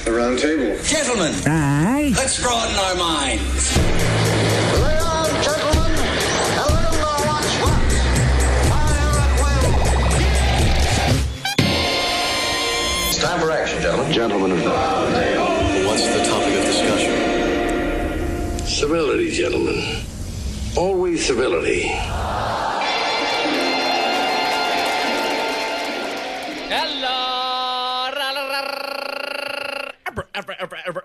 The round table. Gentlemen, Aye. let's broaden our minds. Lay on, gentlemen, and let them know what's what. Fire at will. It's time for action, gentlemen. Gentlemen of the round table. What's the topic of discussion? Civility, gentlemen. Always civility.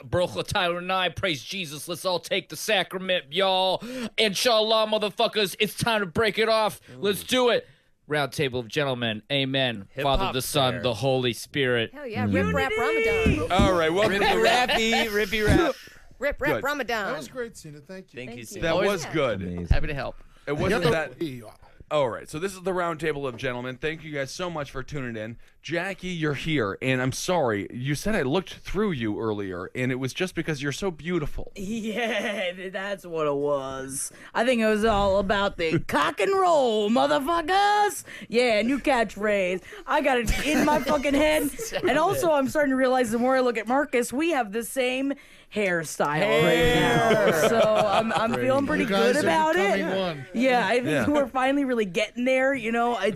Baruch Tyler and I praise Jesus. Let's all take the sacrament, y'all. Inshallah, motherfuckers. It's time to break it off. Let's do it. Roundtable of Gentlemen. Amen. Hip-hop Father, the Son, prayer. the Holy Spirit. Hell yeah, rip rap Ramadan. All right, welcome to Rippy rap. Rip rap Good. Ramadan. That was great, Cena. Thank you. Thank you, Steve. That was Yeah. good. Happy to help. It wasn't that. Yeah. All right, so this is the Roundtable of Gentlemen. Thank you guys so much for tuning in. Jackie, you're here, and I'm sorry. You said I looked through you earlier, and it was just because you're so beautiful. Yeah, that's what it was. I think it was all about the cock and roll, motherfuckers. Yeah, new catchphrase. I got it in my fucking head. And also, I'm starting to realize the more I look at Marcus, we have the same hairstyle right now. So I'm feeling pretty You guys good are about it. becoming one. Yeah, I think Yeah. we're finally really getting there. You know, I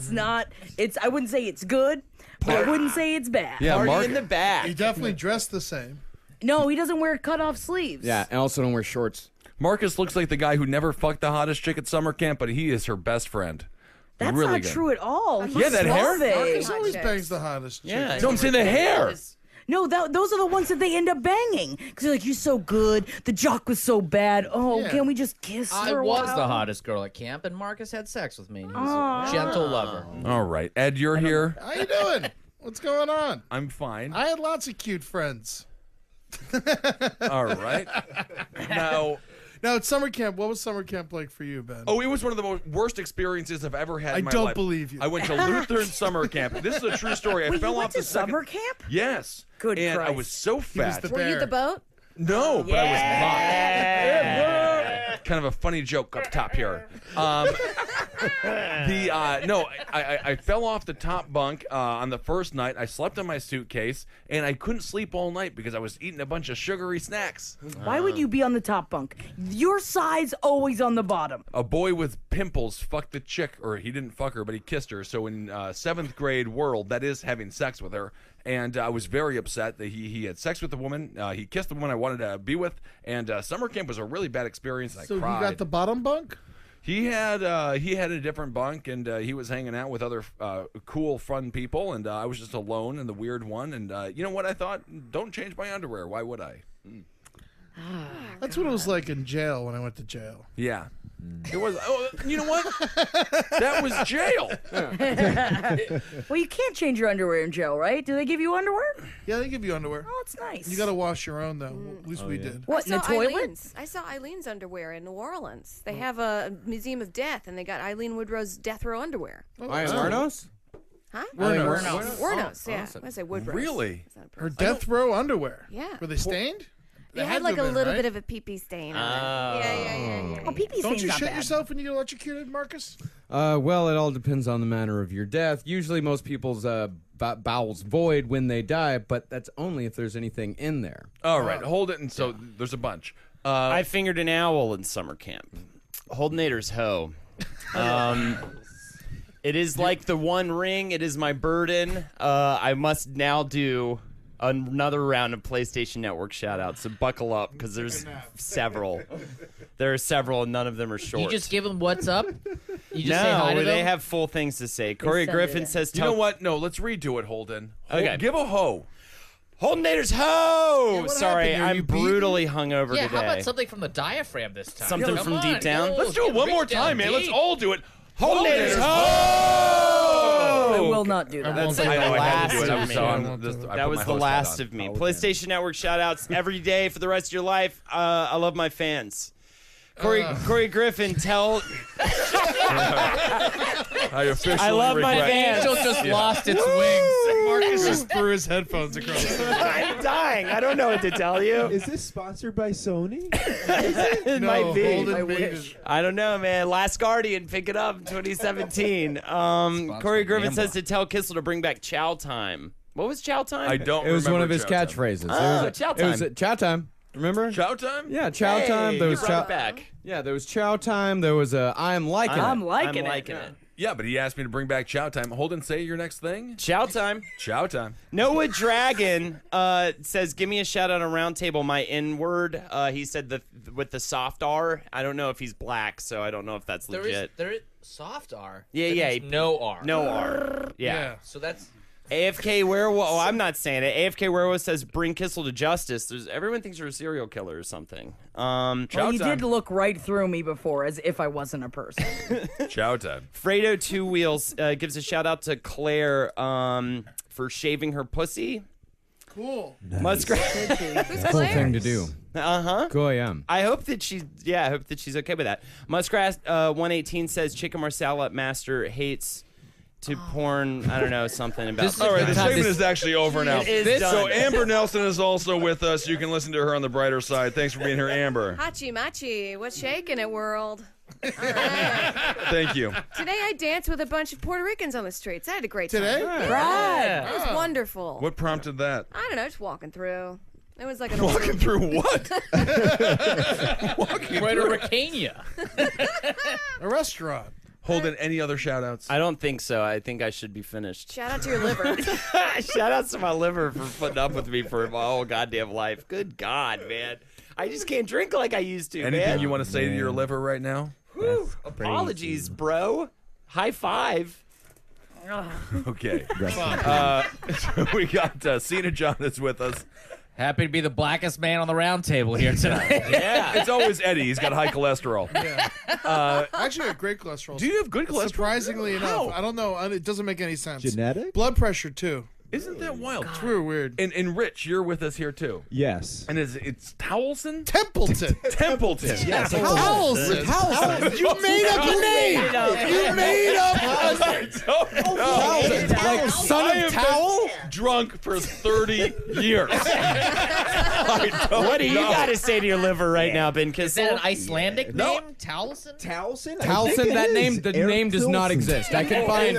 wouldn't say it's good, but I wouldn't say it's bad. Yeah, Party Mark. in the back. He definitely dressed the same. No, he doesn't wear cut-off sleeves. Yeah, and also don't wear shorts. Marcus looks like the guy who never fucked the hottest chick at summer camp, but he is her best friend. That's really not good. true at all. Yeah, that hair? Marcus Hot always chicks. bangs the hottest. Yeah. chick. No, I'm saying the hair. No, those are the ones that they end up banging. Because they're like, you're so good. The jock was so bad. Oh, Yeah. can't we just kiss I for a was while? the hottest girl at camp, and Marcus had sex with me. He was a gentle lover. All right, Ed, you're here. How you doing? What's going on? I'm fine. I had lots of cute friends. All right. Now, Now, at summer camp, what was summer camp like for you, Ben? oh, it was one of the worst experiences I've ever had in my don't life. believe you. I went to Lutheran summer camp. This is a true story. I Wait, fell you went off to the second. summer camp? Yes. Good And I Christ. was so fat. the Were you bear. the boat? No, but I was not. Kind of a funny joke up top here. I fell off the top bunk on the first night. I slept in my suitcase, and I couldn't sleep all night because I was eating a bunch of sugary snacks. Why would you be on the top bunk? Your side's always on the bottom. A boy with pimples fucked the chick, or he didn't fuck her, but he kissed her. So in 7th grade world, that is having sex with her. And I was very upset that he had sex with the woman. He kissed the woman I wanted to be with. And summer camp was a really bad experience. And So I you cried. got the bottom bunk? He had a different bunk, and he was hanging out with other cool, fun people. And I was just alone in the weird one. And you know what I thought? Don't change my underwear. Why would I? That's what it was like in jail when I went to jail. Yeah. It was. Oh, you know what? That was jail. Well, you can't change your underwear in jail, right? Do they give you underwear? Yeah, they give you underwear. Oh, it's nice. You got to wash your own, though. At least we did. What, in the toilet? I saw Eileen's underwear in New Orleans. They have a Museum of Death, and they got Eileen Woodrow's death row underwear. Ryan Arnos? Huh? Wernos. Yeah. I say Woodrow's. Really? Is that a Her person? death row underwear. Yeah. Were they stained? They had like a little bit of a pee-pee stain on it. Yeah. Oh, pee-pee Don't stain's you not shit bad. yourself when you get electrocuted, Marcus? Well, it all depends on the manner of your death. Usually most people's bowels void when they die, but that's only if there's anything in there. All right, hold it. And so there's a bunch. I fingered an owl in summer camp. Holdenator's hoe. It is like the One Ring. It is my burden. I must now do another round of PlayStation Network shout-outs, so buckle up, because there's several. There are several, and none of them are short. You just give them what's up? You just say hi No, to they them? have full things to say. Corey send Griffin it. says, You know what? No, let's redo it, Holden. Okay. Give a hoe. Holdenator's hoe! what Sorry, happened? Are you I'm beaten? brutally hungover Yeah, today. how about something from the diaphragm this time? Something Come from on, deep down? yo, Let's do it one reach more down time, man. Let's deep. all do it. Holdenator's I hoe! will not do that. That's I know, the I had to do last it. I of was me. on this, I put That was my the host last hat on. of me. PlayStation Network shout-outs every day for the rest of your life. I love my fans. Corey Griffin, tell... I officially I love my regret- fans. Angel just lost its wings. Marcus just threw his headphones across. I'm dying. I don't know what to tell you. Is this sponsored by Sony? It No, might be. Holden made it. I don't know, man. Last Guardian, pick it up in 2017. Corey Griffin says to tell Kissel to bring back Chow Time. What was chow time? I don't. It was one remember of his chow time. catchphrases. Oh, it was chow It was time. chow time. Remember? Chow time? Yeah, chow time. There you was brought chow. it back. Yeah, there was chow time. There was I'm liking it. I'm liking I'm it. liking it. Yeah, but he asked me to bring back chow time. Holden, say your next thing. Chow time. Chow time. Noah Dragon says, "Give me a shout out on Roundtable. My N word." He said with the soft R. I don't know if he's black, so I don't know if that's legit. There is soft R. Yeah, That yeah. means no R. No R. Yeah. So that's AFK Werewolf. Oh, I'm not saying it. AFK Werewolf says, "Bring Kissel to justice." Everyone thinks you're a serial killer or something. Well, you did look right through me before, as if I wasn't a person. Chow time. Fredo Two Wheels gives a shout out to Claire for shaving her pussy. Cool. Muskrat. Who's Cool Claire? thing to do. Go ahead. I hope that she's okay with that. Muskrat 118 says Chicken Marsala Master hates to porn. I don't know, something about. This is All right, the This- segment is actually over now. It is done. So Amber Nelson is also with us. You can listen to her on the brighter side. Thanks for being here, Amber. Hachi machi, what's shaking it, world? Thank you. Today I danced with a bunch of Puerto Ricans on the streets. I had a great time. Today? Right. It was wonderful. What prompted that? I don't know, just walking through. It was like an Walking through what? Puerto Ricania. A restaurant. Holden, any other shout outs? I don't think so. I think I should be finished. Shout out to your liver. Shout out to my liver for putting up with me for my whole goddamn life. Good God, man. I just can't drink like I used to, Anything man. you want to say to your liver right now? Whew. Apologies, bro. High five. Okay. We got Cena John is with us. Happy to be the blackest man on the round table here tonight. Yeah. It's always Eddie. He's got high cholesterol. Actually, I have great cholesterol. Do you have good cholesterol? Surprisingly How? enough, I don't know. It doesn't make any sense. Genetic? Blood pressure too. Isn't that wild? It's real weird. And Rich, you're with us here too. Yes. And it's Towelson? Templeton. Templeton. Yes. Towelson. Towelson. You made up a name. You made up. Like son of towel? Drunk for 30 years. What do you got to say to your liver right now, Ben Is Kissel? that an Icelandic No. name? Towelson? Towelson? I think Towelson, it that is. name, the Eric name does not Towelson. exist. I can find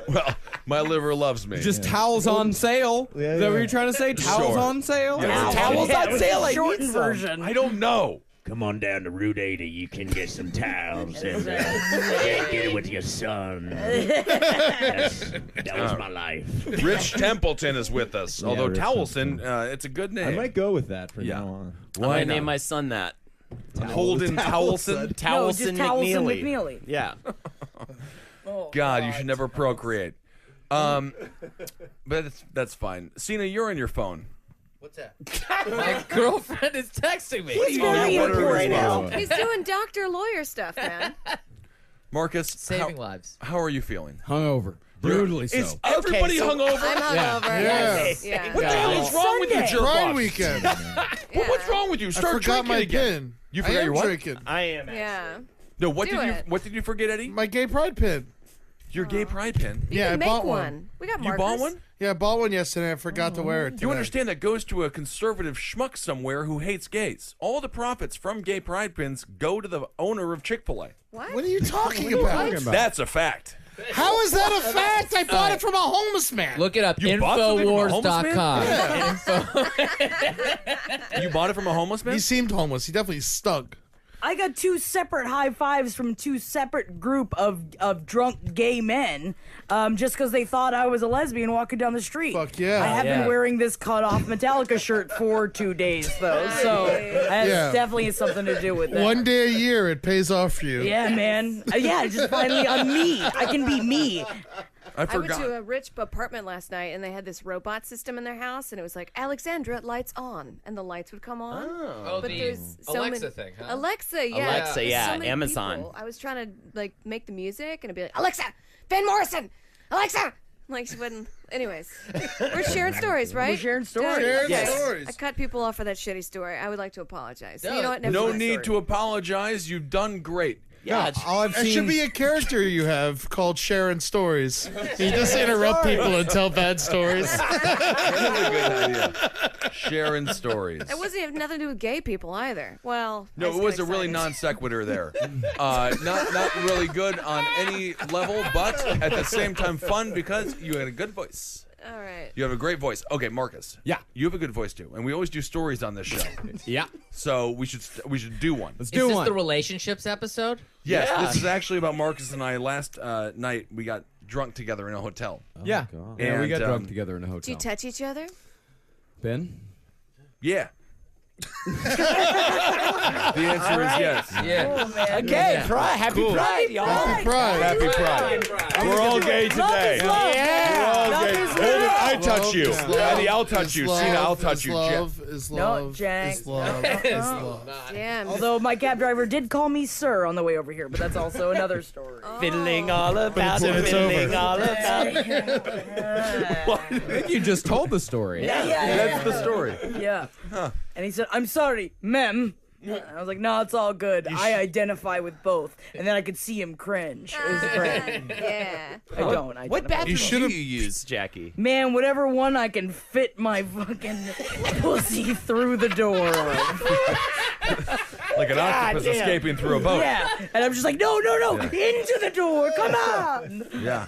Well, my liver loves me. just towels on sale. Yeah, Is that what yeah. you're trying to say? Towels Sure. on sale? Yeah. Towels on sale. I need Shortened some. version. I don't know. Come on down to Route 80. You can get some towels and get it with your son. That was my life. Rich Templeton is with us. Although Rich Towelson, it's a good name. I might go with that from Yeah. now on. I'm going to name my son that. Holden Towelson. Towelson just Towelson McNeely. McNeely. Yeah. God, you should never procreate. But that's fine. Cena, you're on your phone. What's that? My girlfriend is texting me. He's very into right now. He's doing doctor lawyer stuff, man. Marcus, Saving lives. how are you feeling? Hungover. Brutally so. Is everybody so- hungover? I'm hungover. Yes. Yeah. What the hell is wrong with you, jerk Pride offs? weekend. What's wrong with you? I Start forgot drinking my again. pin. You I forgot am your what? drinking. I am. Yeah. No, Do what did you forget, Eddie? My gay pride pin. Your gay pride pin. You Yeah, I can make bought one. one. We got You markers. bought one? Yeah, I bought one yesterday. I forgot to wear it. Do you today. understand that goes to a conservative schmuck somewhere who hates gays? All the profits from gay pride pins go to the owner of Chick-fil-A. What? What are you talking about? That's a fact. How is that a fact? I bought it from a homeless man. Look it up. You bought something from a homeless Infowars.com. You bought it from a homeless man? He seemed homeless. He definitely stunk. I got two separate high fives from two separate group of drunk gay men, just because they thought I was a lesbian walking down the street. Fuck yeah. I have Yeah. been wearing this cut off Metallica shirt for 2 days though, so that Yeah. definitely has something to do with that. One day a year, it pays off for you. Yeah, man. Yeah, just finally I'm me. I can be me. I I went forgot. to a rich apartment last night, and they had this robot system in their house, and it was like, Alexandra, lights on, and the lights would come on. Oh, But the there's so Alexa many... thing, huh? Alexa, yeah. Alexa, There's yeah, so many Amazon. people. I was trying to like make the music, and I'd be like, Alexa, Van Morrison, Alexa. Like she wouldn't. Anyways, we're sharing stories, right? We're sharing stories. Done. Sharing Okay. stories. I cut people off for that shitty story. I would like to apologize. You know what? Never No mind. need to apologize. You've done great. Yeah, all I've It seen. should be a character you have called Sharon Stories. You just interrupt people and tell bad stories. That's a good idea. Sharing stories. It wasn't have nothing to do with gay people either. Well, I No, it got was a really excited. non sequitur there. Not really good on any level, but at the same time fun because you had a good voice. All right. You have a great voice. Okay, Marcus. Yeah. You have a good voice too, and we always do stories on this show. Yeah. So we should do one. Let's Is do this one. the relationships episode? Yes, Yeah. this is actually about Marcus and I. Last night we got drunk together in a hotel. yeah. Yeah, we got And, drunk together in a Do hotel. you touch each other? Ben? Yeah. The answer is yes. Yeah. Okay, happy Pride, y'all. Happy Pride. Happy Pride. We're all gay today. Love is love. Yeah. We're all gay. Holden, I touch you. Love is love. Eddie, I'll touch you. Love Cena, I'll touch is you. love is No, love Jack. is love is love. Damn. Although my cab driver did call me sir on the way over here, but that's also another story. Fiddling all about But it, it's fiddling over. all about it. I think you just told the story. That's the story. Yeah. And he said, "I'm sorry, ma'am." And I was like, "No, it's all good. I identify with both." And then I could see him cringe. It was great. Yeah. I don't. I What identify. bathroom do you use, Jackie? Man, whatever one I can fit my fucking pussy through the door of. Like an octopus damn. escaping through a boat. Yeah. And I'm just like, no, into the door. Come on. Yeah.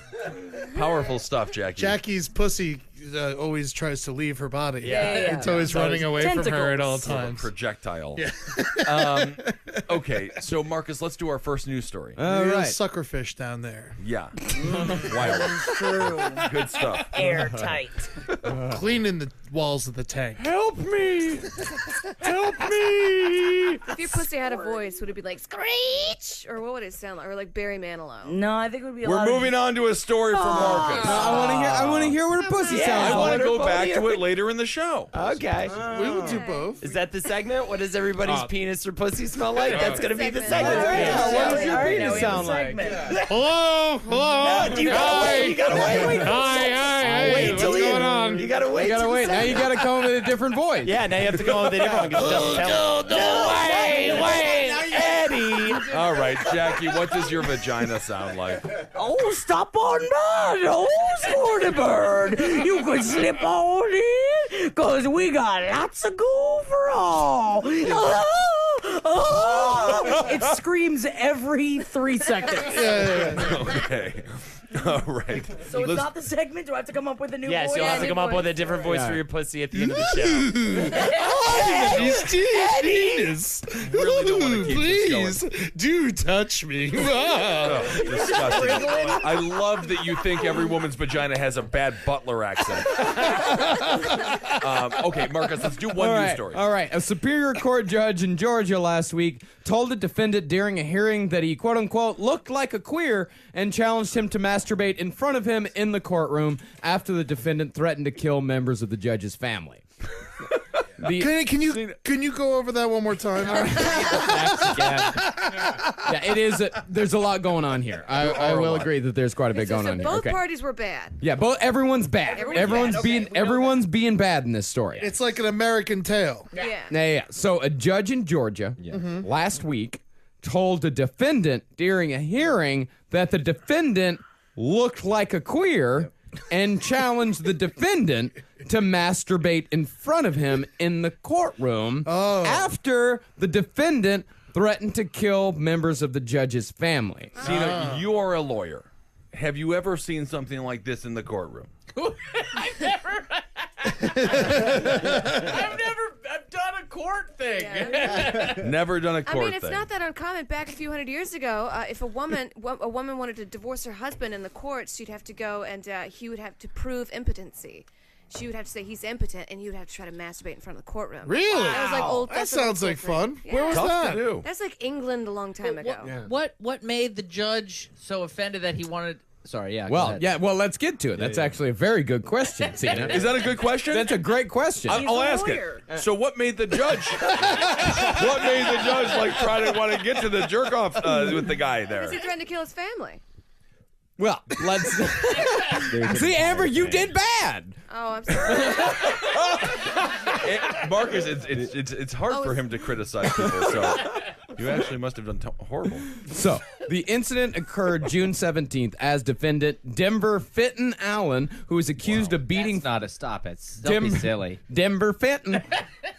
Powerful stuff, Jackie. Jackie's pussy always tries to leave her body. Yeah. It's always running away from her at all Tentacles. times. Projectile. Okay, so Marcus, let's do our first news story. All Real right. suckerfish down there. Yeah. Wild. True. Good stuff. Airtight. Cleaning the walls of the tank. Help me! Help me! If your pussy had a voice, would it be like screech, or what would it sound like, or like Barry Manilow? No, I think it would be a We're lot moving on to a story from Marcus. I want to hear what a pussy Yeah, sounds I want like. to go back to it later in the show. Okay. We will do both. Is that the segment? What does everybody's penis or pussy smell like? That's going to be the segment. Segment. Yeah, what does your All right, penis now we have a sound like? segment. Hello? Hello? You gotta wait. You gotta wait. Hi. Wait till What's you. going on? You gotta wait. You gotta till wait. the Now you gotta come up with a different voice. Yeah, now you have to go on with a different one. No, wait, Eddie. All right, Jackie, what does your vagina sound like? Oh, stop on by. Oh, Sporty Bird. You could slip on in, because we got lots of go for all. It screams every 3 seconds. Okay. All right. So it's not the segment? Do I have to come up with a new Yes, voice? you'll have to come up with a different voice for your pussy at the end of the show. Penis. Really don't want to keep this going. Please do touch me. Disgusting. I love that you think every woman's vagina has a bad butler accent. Okay, Marcus, let's do one news story. All right. A Superior Court judge in Georgia last week told a defendant during a hearing that he, quote unquote, looked like a queer and challenged him to masturbate in front of him in the courtroom after the defendant threatened to kill members of the judge's family. Can you go over that one more time? Yeah, it is. There's a lot going on here. I will agree that there's quite a bit It's just going on that here. both Okay. parties were bad. Yeah, everyone's bad. Everyone's being bad in this story. It's like an American Tale. Yeah. Yeah. So a judge in Georgia last week told a defendant during a hearing that the defendant looked like a queer and challenged the defendant to masturbate in front of him in the courtroom after the defendant threatened to kill members of the judge's family. Cena, you are a lawyer. Have you ever seen something like this in the courtroom? I've done a court thing. Never done a I court mean, it's thing. not that uncommon. Back a few hundred years ago, if a woman wanted to divorce her husband in the courts, she'd have to go and he would have to prove impotency. She would have to say he's impotent, and he would have to try to masturbate in front of the courtroom. Really? That was like old. That that's an sounds old like school fun. thing. Where was Tough that? to do. That's like England a long time ago. What made the judge so offended that he wanted? Sorry, yeah. go Well, ahead. yeah. Well, let's get to it. That's actually a very good question, Cena. Is that a good question? That's a great question. I'll a ask lawyer. it. So what made the judge? What made the judge like try to want to get to the jerk off with the guy there? Because he threatened to kill his family. Well, let's see, Amber, you did bad. Oh, I'm sorry. Marcus, it's hard for him to criticize people. So You actually must have done horrible. So, the incident occurred June 17th as defendant Denver Fenton Allen, who was accused of beating... That's not a stop it. Don't be silly. Denver Fenton.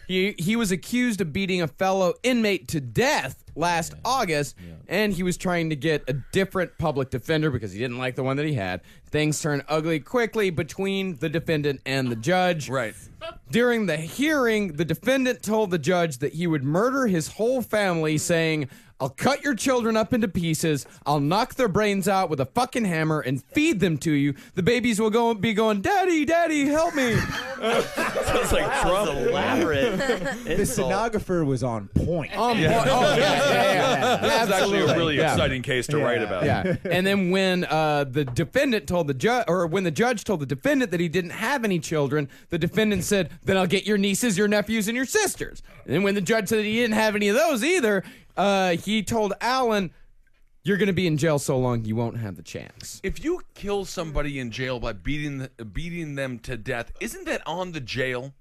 He was accused of beating a fellow inmate to death last August, and he was trying to get a different public defender because he didn't like the one that he had. Things turned ugly quickly between the defendant and the judge. Right. During the hearing, the defendant told the judge that he would murder his whole family, saying, "I'll cut your children up into pieces, I'll knock their brains out with a fucking hammer and feed them to you. The babies will be going, Daddy, Daddy, help me." Sounds like Trump. Elaborate. The stenographer was on point. Yeah. This is actually a really exciting case to write about. Yeah. And then when the defendant told the judge, or when the judge told the defendant that he didn't have any children, the defendant said, "Then I'll get your nieces, your nephews, and your sisters." And then when the judge said that he didn't have any of those either, he told Allen, "You're going to be in jail so long you won't have the chance." If you kill somebody in jail by beating them to death, isn't that on the jail?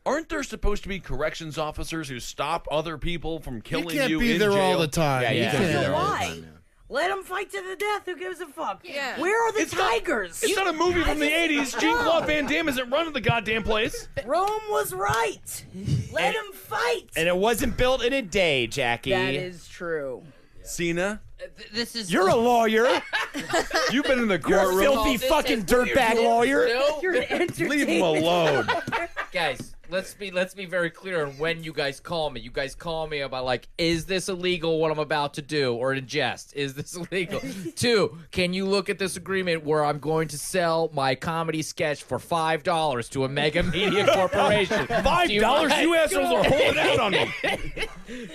Aren't there supposed to be corrections officers who stop other people from killing you in jail? You can't be there all the time. Yeah, you can't be there all the Why? time. Let them fight to the death. Who gives a fuck? Yeah. Where are the tigers? It's not a movie from the 80s. Jean-Claude Van Damme isn't running the goddamn place. Rome was right. Let them fight. And it wasn't built in a day, Jackie. That is true. Cena, This is. You're a lawyer. you've been in the You're a courtroom. filthy fucking dirtbag lawyer. You're an entertainment. Leave him alone. Guys, let's be very clear on when you guys call me. You guys call me about like, is this illegal what I'm about to do, or in jest, is this illegal? 2, can you look at this agreement where I'm going to sell my comedy sketch for $5 to a mega media corporation? $5? You assholes are holding out on me.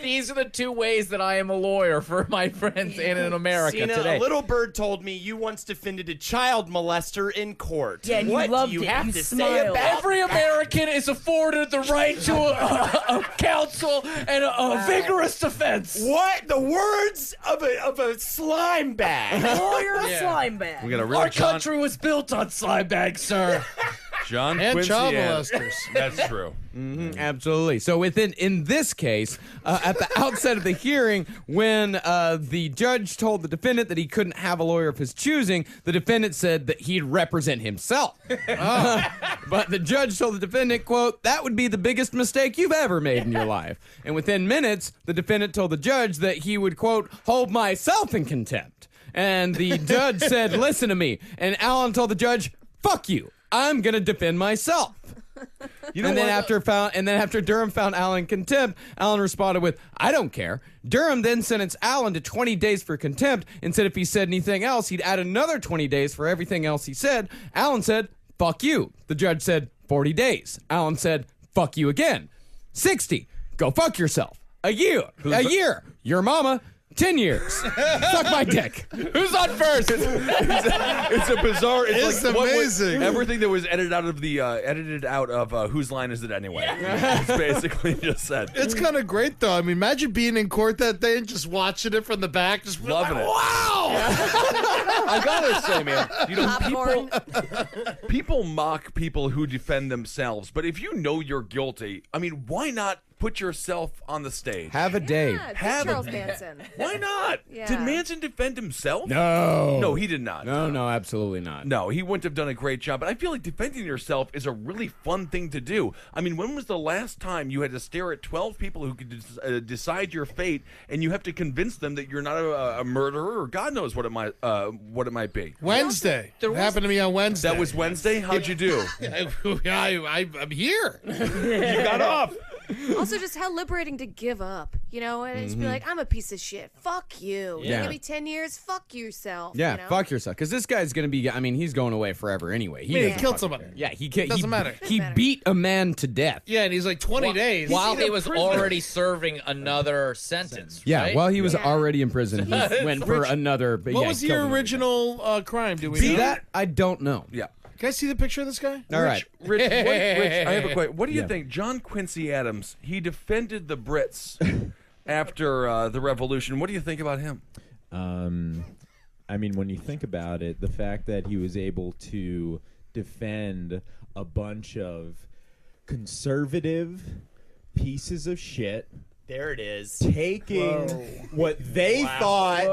These are the 2 ways that I am a lawyer for my friends and in America Cena, today. a little bird told me you once defended a child molester in court. Yeah, and what you loved do you it. have You to say smiled. about Every American is afforded the right to a counsel and a vigorous defense. what? The words of a slime bag. Lawyer slime bag. We got a Our real country was built on slime bags, sir. John And Quincy child Adams. molesters. That's true. Absolutely. So in this case, at the outset of the hearing, when the judge told the defendant that he couldn't have a lawyer of his choosing, the defendant said that he'd represent himself. But the judge told the defendant, quote, "That would be the biggest mistake you've ever made in your life." And within minutes, the defendant told the judge that he would, quote, "hold myself in contempt." And the judge said, "Listen to me." And Allen told the judge, "Fuck you. I'm going to defend myself." You know and then what? after Durham found Allen in contempt, Allen responded with, "I don't care." Durham then sentenced Allen to 20 days for contempt and said if he said anything else, he'd add another 20 days for everything else he said. Allen said, "Fuck you." The judge said, 40 days. Allen said, "Fuck you again." 60. Go fuck yourself. A year. Your mama. 10 years. Suck my dick. Who's on first? It's a bizarre. It's like, what was- amazing. everything that was edited out of Whose Line Is It Anyway? It's basically just said. It's kind of great, though. I mean, imagine being in court that day and just watching it from the back. Just Loving it. Wow! I gotta say, man, you know, Popcorn. people mock people who defend themselves, but if you know you're guilty, I mean, why not put yourself on the stage? Have a day. Yeah, good Have a- Charles Manson. Why not? Yeah. Did Manson defend himself? No. No, he did not. No, absolutely not. No, he wouldn't have done a great job. But I feel like defending yourself is a really fun thing to do. I mean, when was the last time you had to stare at 12 people who could decide your fate, and you have to convince them that you're not a murderer or God knows what it might be? Wednesday. It happened to me on Wednesday. That was Wednesday. How'd you do? I'm here. You got off. Also, just how liberating to give up, you know, and just be like, I'm a piece of shit. Fuck you. Yeah. You give me 10 years. Fuck yourself. Yeah, you know? fuck yourself. Because this guy's going to be, I mean, he's going away forever anyway. I mean, he doesn't killed fucking somebody. care. Yeah, he can't. Doesn't matter. He beat a man to death. Yeah, and he's like 20 days. While he was already serving another sentence. Yeah, right? while he was already in prison, he went for another. What yeah, was he killed your him. original crime? Do we See know? that? I don't know. Yeah. Can I see the picture of this guy? All right. Rich, I have a question. What do you Yeah. think? John Quincy Adams, he defended the Brits after the revolution. What do you think about him? I mean, when you think about it, the fact that he was able to defend a bunch of conservative pieces of shit There it is. taking what they thought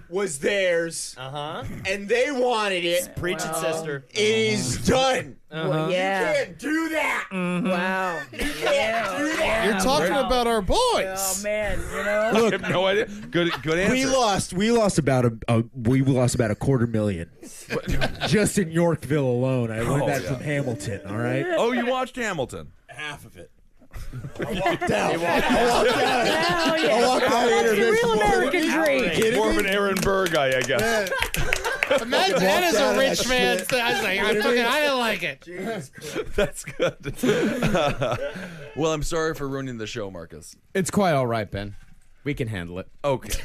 was theirs, and they wanted it. Preach it, sister. It is done. Well, yeah. You can't do that. Wow. You can't do that. You're talking about our boys. Oh man, you know. I have no idea. Good answer. We lost about a $250,000 just in Yorkville alone. I learned that from Hamilton. All right. Oh, you watched Hamilton? Half of it. Hell yeah. That's the real American dream. More of an Aaron Burr guy, I guess. Imagine that as a rich man. I was like, I didn't like it. That's good. Well, I'm sorry for ruining the show, Marcus. It's quite all right, Ben. We can handle it. Okay.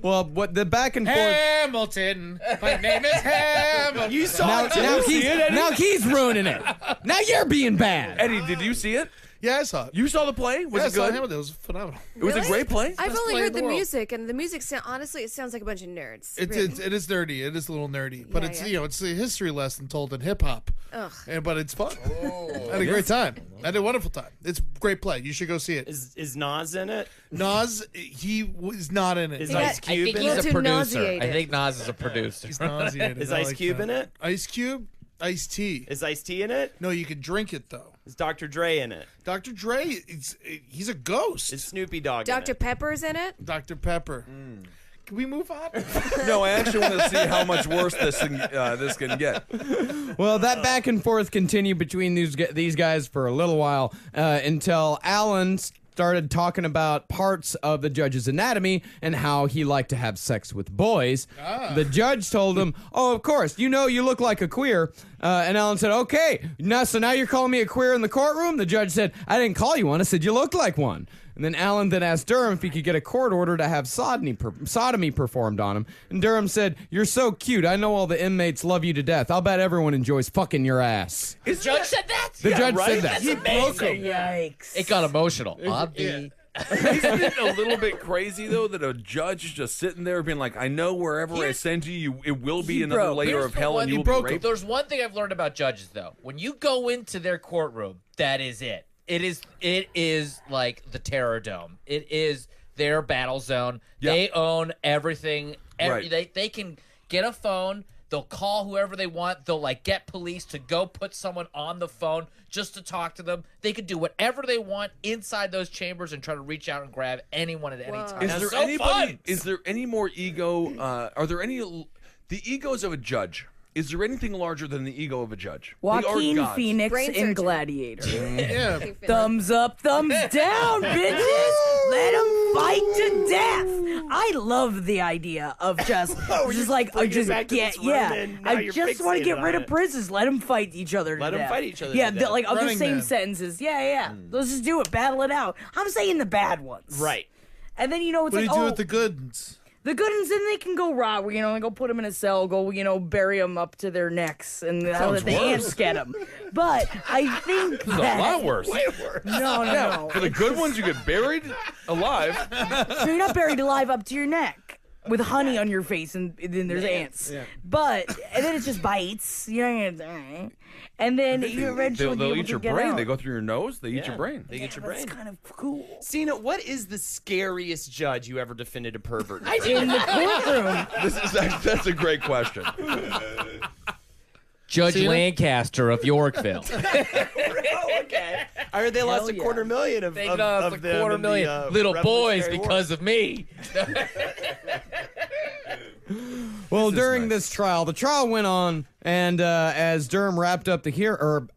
Well, what the back and forth. Hamilton. My name is Hamilton. You saw it. Now he's ruining it. Now you're being bad. Eddie, did you see it? Yeah, I saw it. You saw the play? Was it I saw good? Hamilton. It was phenomenal. It was a great play. I've Best only play in heard the the world. music, and the music honestly, it sounds like a bunch of nerds. It is nerdy. It is a little nerdy, but Yeah, it's yeah. it's a history lesson told in hip hop. Ugh. But it's fun. I had a great time. I had a wonderful time. It's a great play. You should go see it. Is Nas in it? Nas, he was not in it. Is Ice I Cube think in he's it? a too producer. nauseated. I think Nas is a producer. He's nauseated. Is I Ice like Cube that. in it? Ice Cube, Ice Tea. Is Ice T in it? No, you can drink it though. Is Dr. Dre in it? Dr. Dre, he's a ghost. Is Snoopy Dogg Dr. in it? Pepper's in it. Dr. Pepper. Can we move on? No, I actually want to see how much worse this can get. Well, that back and forth continued between these guys for a little while until Alan started talking about parts of the judge's anatomy and how he liked to have sex with boys. The judge told him, "Oh, of course, you look like a queer." And Alan said, "Okay, so now you're calling me a queer in the courtroom?" The judge said, "I didn't call you one. I said you look like one." And then Alan then asked Durham if he could get a court order to have sodomy performed on him. And Durham said, "You're so cute. I know all the inmates love you to death. I'll bet everyone enjoys fucking your ass." The judge said that? The judge said that. That's amazing. Yikes. It got emotional. Isn't it a little bit crazy though that a judge is just sitting there being like, "I know wherever I send you, it will be another layer of hell, and you will be raped." There's one thing I've learned about judges, though. When you go into their courtroom, that is it. It is like the Terror Dome. It is their battle zone. Yeah. They own everything. Right. They can get a phone. They'll call whoever they want. They'll get police to go put someone on the phone just to talk to them. They could do whatever they want inside those chambers and try to reach out and grab anyone at any time. Is there fun. Is there any more ego? Are there any the egos of a judge? Is there anything larger than the ego of a judge? They are Joaquin gods. Phoenix Brain in surgeon. Gladiator. Yeah. Thumbs up, thumbs down, bitches. Let them fight to death. I love the idea of just back to this run and now I you're just want to get fixated rid on of it. prisons. Let them fight each other. Let to 'em death. fight each other Yeah, to death. like other Running same Man. sentences. Yeah. Let's just do it. Battle it out. I'm saying the bad ones. Right. And then it's What do like you do with the good ones? the good ones, then they can go raw. Go put them in a cell. Go bury them up to their necks, and let the ants get them. But I think This is a lot worse. No. For the good ones, you get buried alive. So you're not buried alive up to your neck with honey on your face, and then there's ants. Yeah. And then it's just bites. You're not gonna die. And then you eventually They'll be able eat to your get brain. out. They go through your nose. They eat your brain. They get your That's brain. kind of cool. Cena, what is the scariest judge you ever defended a pervert? In the courtroom. That's a great question. Judge See ya? Lancaster of Yorkville. Okay. I heard they lost $250,000 of They of, lost of them in $250,000 the, little boys Revolutionary War. because of me. Well, during this trial, the trial went on, and as Durham wrapped up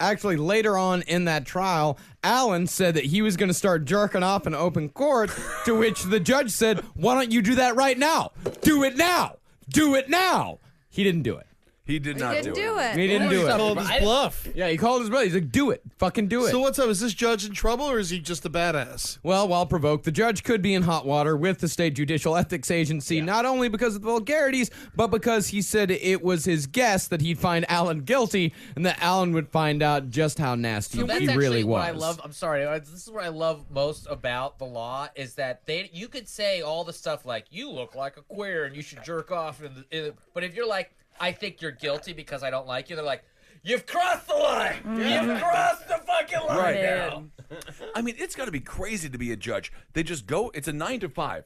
actually later on in that trial, Alan said that he was going to start jerking off in open court, to which the judge said, "Why don't you do that right now? Do it now! Do it now!" He didn't do it. He did not didn't do it. He didn't do He it. called his bluff. Yeah, he called his brother. He's like, "Do it. Fucking do it." So what's up? Is this judge in trouble, or is he just a badass? Well, while provoked, the judge could be in hot water with the state judicial ethics agency, not only because of the vulgarities, but because he said it was his guess that he'd find Alan guilty, and that Alan would find out just how nasty So that's he actually really what was. I love. I'm sorry. This is what I love most about the law is that you could say all the stuff like you look like a queer and you should jerk off, but if you're like, I think you're guilty because I don't like you, they're like, you've crossed the line. You've crossed the fucking line now. I mean, it's got to be crazy to be a judge. They just go. It's a 9 to 5,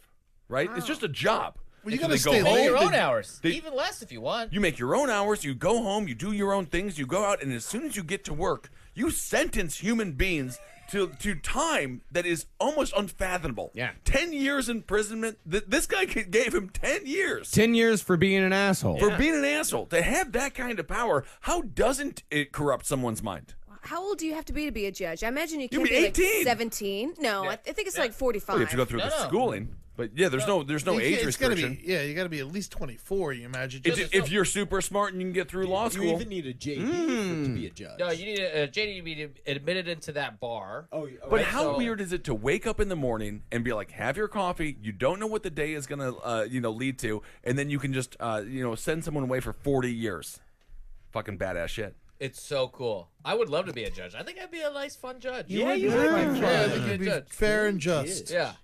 right? It's just a job. Well, you And gotta so stay they go late. home, Your own they- hours. they- Even less if you want. You make your own hours. You go home. You do your own things. You go out, and as soon as you get to work, you sentence human beings to time that is almost unfathomable. Yeah. 10 years imprisonment. This guy gave him 10 years 10 years for being an asshole. for being an asshole. To have that kind of power, how doesn't it corrupt someone's mind? How old do you have to be a judge? I imagine you You can't mean be 18? like 17. No, I think it's like 45. Well, you have to go through the schooling. But yeah, there's no age It's gotta restriction. be, you got to be at least 24. You imagine. If you're super smart and you can get through law school, You even need a JD to be a judge. No, you need a JD to be admitted into that bar. But Right, how so- weird is it to wake up in the morning and be like, have your coffee? You don't know what the day is gonna, lead to, and then you can just, send someone away for 40 years. Fucking badass shit. It's so cool. I would love to be a judge. I think I'd be a nice, fun judge. You would be fun. Yeah, I'd be a You'd good be judge. fair and just. Yeah.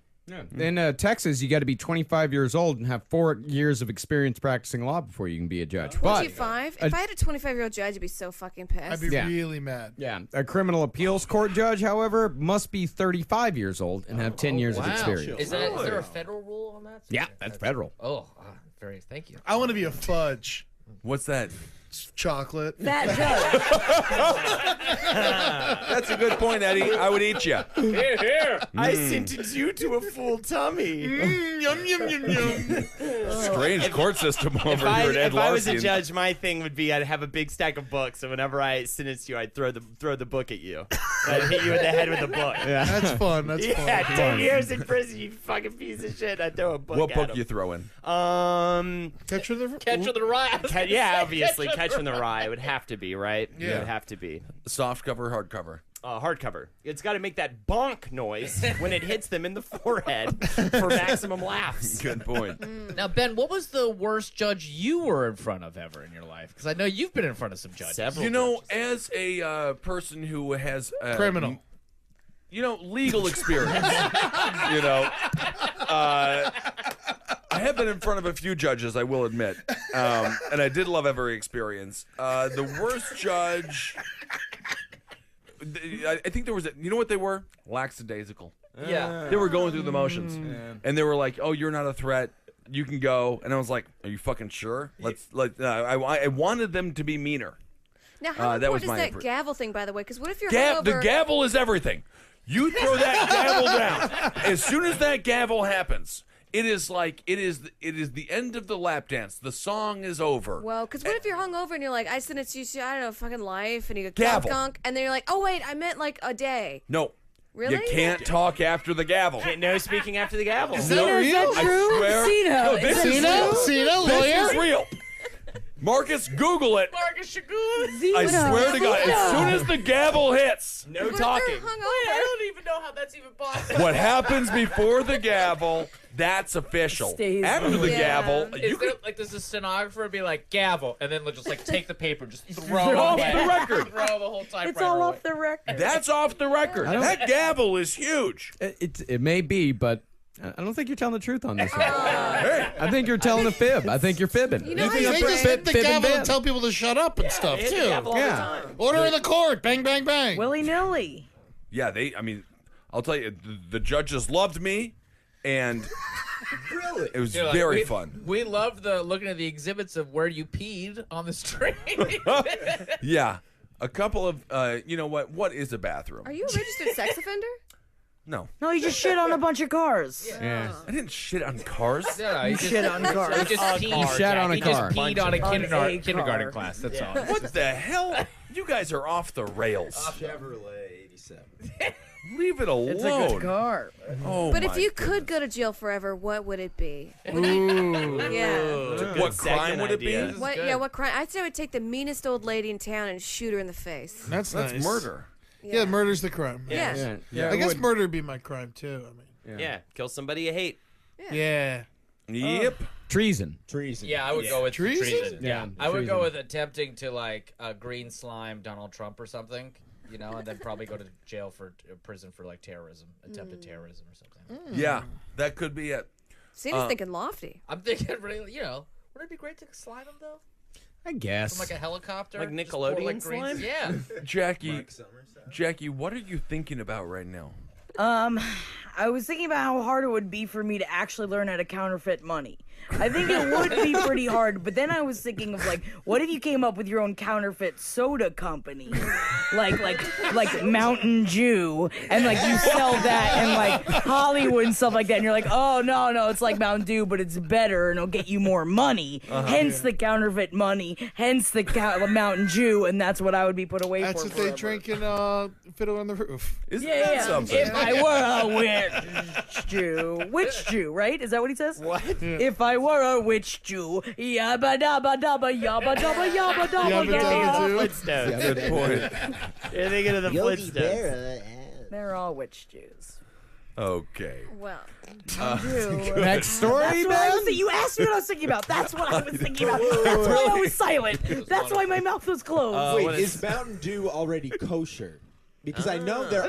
In Texas, you got to be 25 years old and have 4 years of experience practicing law before you can be a judge. But 25? If I had a 25-year-old judge, I'd be so fucking pissed. I'd be really mad. yeah, a criminal appeals court judge, however, must be 35 years old and have 10 years of experience. Is there a federal rule on that? Yeah, that's federal. Oh, thank you. I want to be a fudge. What's that? Chocolate. That judge. That's a good point, Eddie. I would eat you. Here. I sentence you to a full tummy. Yum, yum, yum, yum. Strange court system over If here at Ed I was Larson. a judge, my thing would be I'd have a big stack of books, so whenever I sentence you, I'd throw the book at you. I'd hit you in the head with a book. Yeah. That's fun. That's Yeah, fun. 10 years in prison, you fucking piece of shit. I'd throw a book What at book him. you throw in? Catcher the Catcher the Rye. Yeah, obviously, Catch from the Rye would have to be, right? Yeah. It would have to be. Soft cover, hardcover. Hardcover. It's got to make that bonk noise when it hits them in the forehead for maximum laughs. Good point. Now, Ben, what was the worst judge you were in front of ever in your life? Because I know you've been in front of some judges. Several. You know, as a person who has Criminal. Legal experience. I have been in front of a few judges, I will admit, and I did love every experience. The worst judge, I think there was, you know what they were? Lackadaisical. Yeah. They were going through the motions, and they were like, "Oh, you're not a threat. You can go." And I was like, "Are you fucking sure?" I wanted them to be meaner. Now, how that was important is my that approach. gavel thing, by the way? Because what if you're The hungover? gavel is everything. You throw that gavel down. As soon as that gavel happens, it is the end of the lap dance. The song is over. Well, because what if you're hungover and you're like, I sentence you to, I don't know, fucking life, and you go, Gavel. gunk, and then you're like, oh, wait, I meant like a day. No. Really? You can't talk after the gavel. No speaking after the gavel. Cena, is that true? I swear. Cena. No, this is real. Cena, This lawyer. is real. Marcus, Google it. Marcus Shagun. I swear to God, as soon as the gavel hits, No What if talking. they're hungover? I don't even know how that's even possible. what happens before the gavel, that's official. Stays After the Yeah. gavel, you Is there, can does the stenographer be like, gavel, and then just take the paper, just throw throw it off away. the record. Throw the whole typewriter It's all away. off the record. That's off the record. That gavel is huge. It may be, but I don't think you're telling the truth on this one. Hey, I think you're telling a fib. I think you're fibbing. You know how They you just hit the gavel and tell people to shut up and stuff, Hit the too. gavel all the Yeah. time. Order in the court. Bang, bang, bang. Willy nilly. yeah, I'll tell you, the judges loved me, and it was You're like, very fun. We loved looking at the exhibits of where you peed on the street. Yeah, a couple of, what is a bathroom? Are you a registered sex offender? No, No, you just shit on a bunch of cars. Yeah. I didn't shit on cars. No, you Shit on cars. He just peed. He shat on a He just car. peed on a On a kindergarten car. class. That's all. What the hell? You guys are off the rails. Chevrolet 87. Leave it alone. It's a good car. Oh, But if my you goodness. could go to jail forever, what would it be? Ooh. Yeah. What crime would it be? idea. What? Yeah. What crime? I'd say I would take the meanest old lady in town and shoot her in the face. That's That's nice. murder. Yeah, murder's the crime. Yeah. Yeah. I guess Would- murder would be my crime, too. I mean, Yeah, kill somebody you hate. yeah. Yep. Treason. Treason. Yeah, I would go with Treason? treason. Yeah, I would go treason. with attempting to green slime Donald Trump or something, and then probably go to jail for prison for terrorism, attempted terrorism or something. Yeah, that could be it. Cena's thinking lofty. I'm thinking, really, wouldn't it be great to slime him though? I guess. From a helicopter, Like Just pour, Nickelodeon green- slime? Yeah. Jackie, what are you thinking about right now? I was thinking about how hard it would be for me to actually learn how to counterfeit money. I think it would be pretty hard, but then I was thinking of like, what if you came up with your own counterfeit soda company, like Mountain Dew, and like you sell that and like Hollywood and stuff like that, and you're like, oh no, it's like Mountain Dew, but it's better and it'll get you more money. Hence the counterfeit money. Hence the Mountain Dew, and that's what I would be put away That's for. what they drink in Fiddler on the Roof. Isn't Yeah, that yeah. something? If I were a witch Jew, right? Is that what he says? What? If I were a witch Jew, yabba dabba dabba yabba dabba yabba dabba Yabba dabba dabba. do. Flintstones. Good point. You're thinking of the Yogi Flintstones. Berra. They're all witch Jews. Okay. Well, Next story, That's what I was man. thinking. You asked me what I was thinking about. That's what I was thinking about. That's why I was silent. That's why my mouth was closed. Wait, Wait, is Mountain Dew already kosher? Because I know there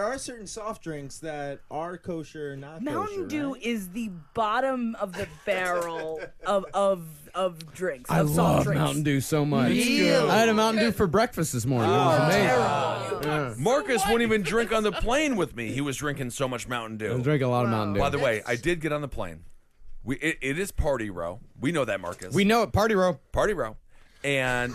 are certain soft drinks that are kosher, not Mountain kosher, Dew right? is the bottom of the barrel of drinks. I of soft love drinks. Mountain Dew so much. Ew. I had a Mountain Dew for breakfast this morning. It was amazing. Yeah. Marcus wouldn't even drink on the plane with me. He was drinking so much Mountain I Dew. drink a lot of Mountain Dew. By the way, I did get on the plane. It is party row. We know that, Marcus. We know it. Party row. Party row. And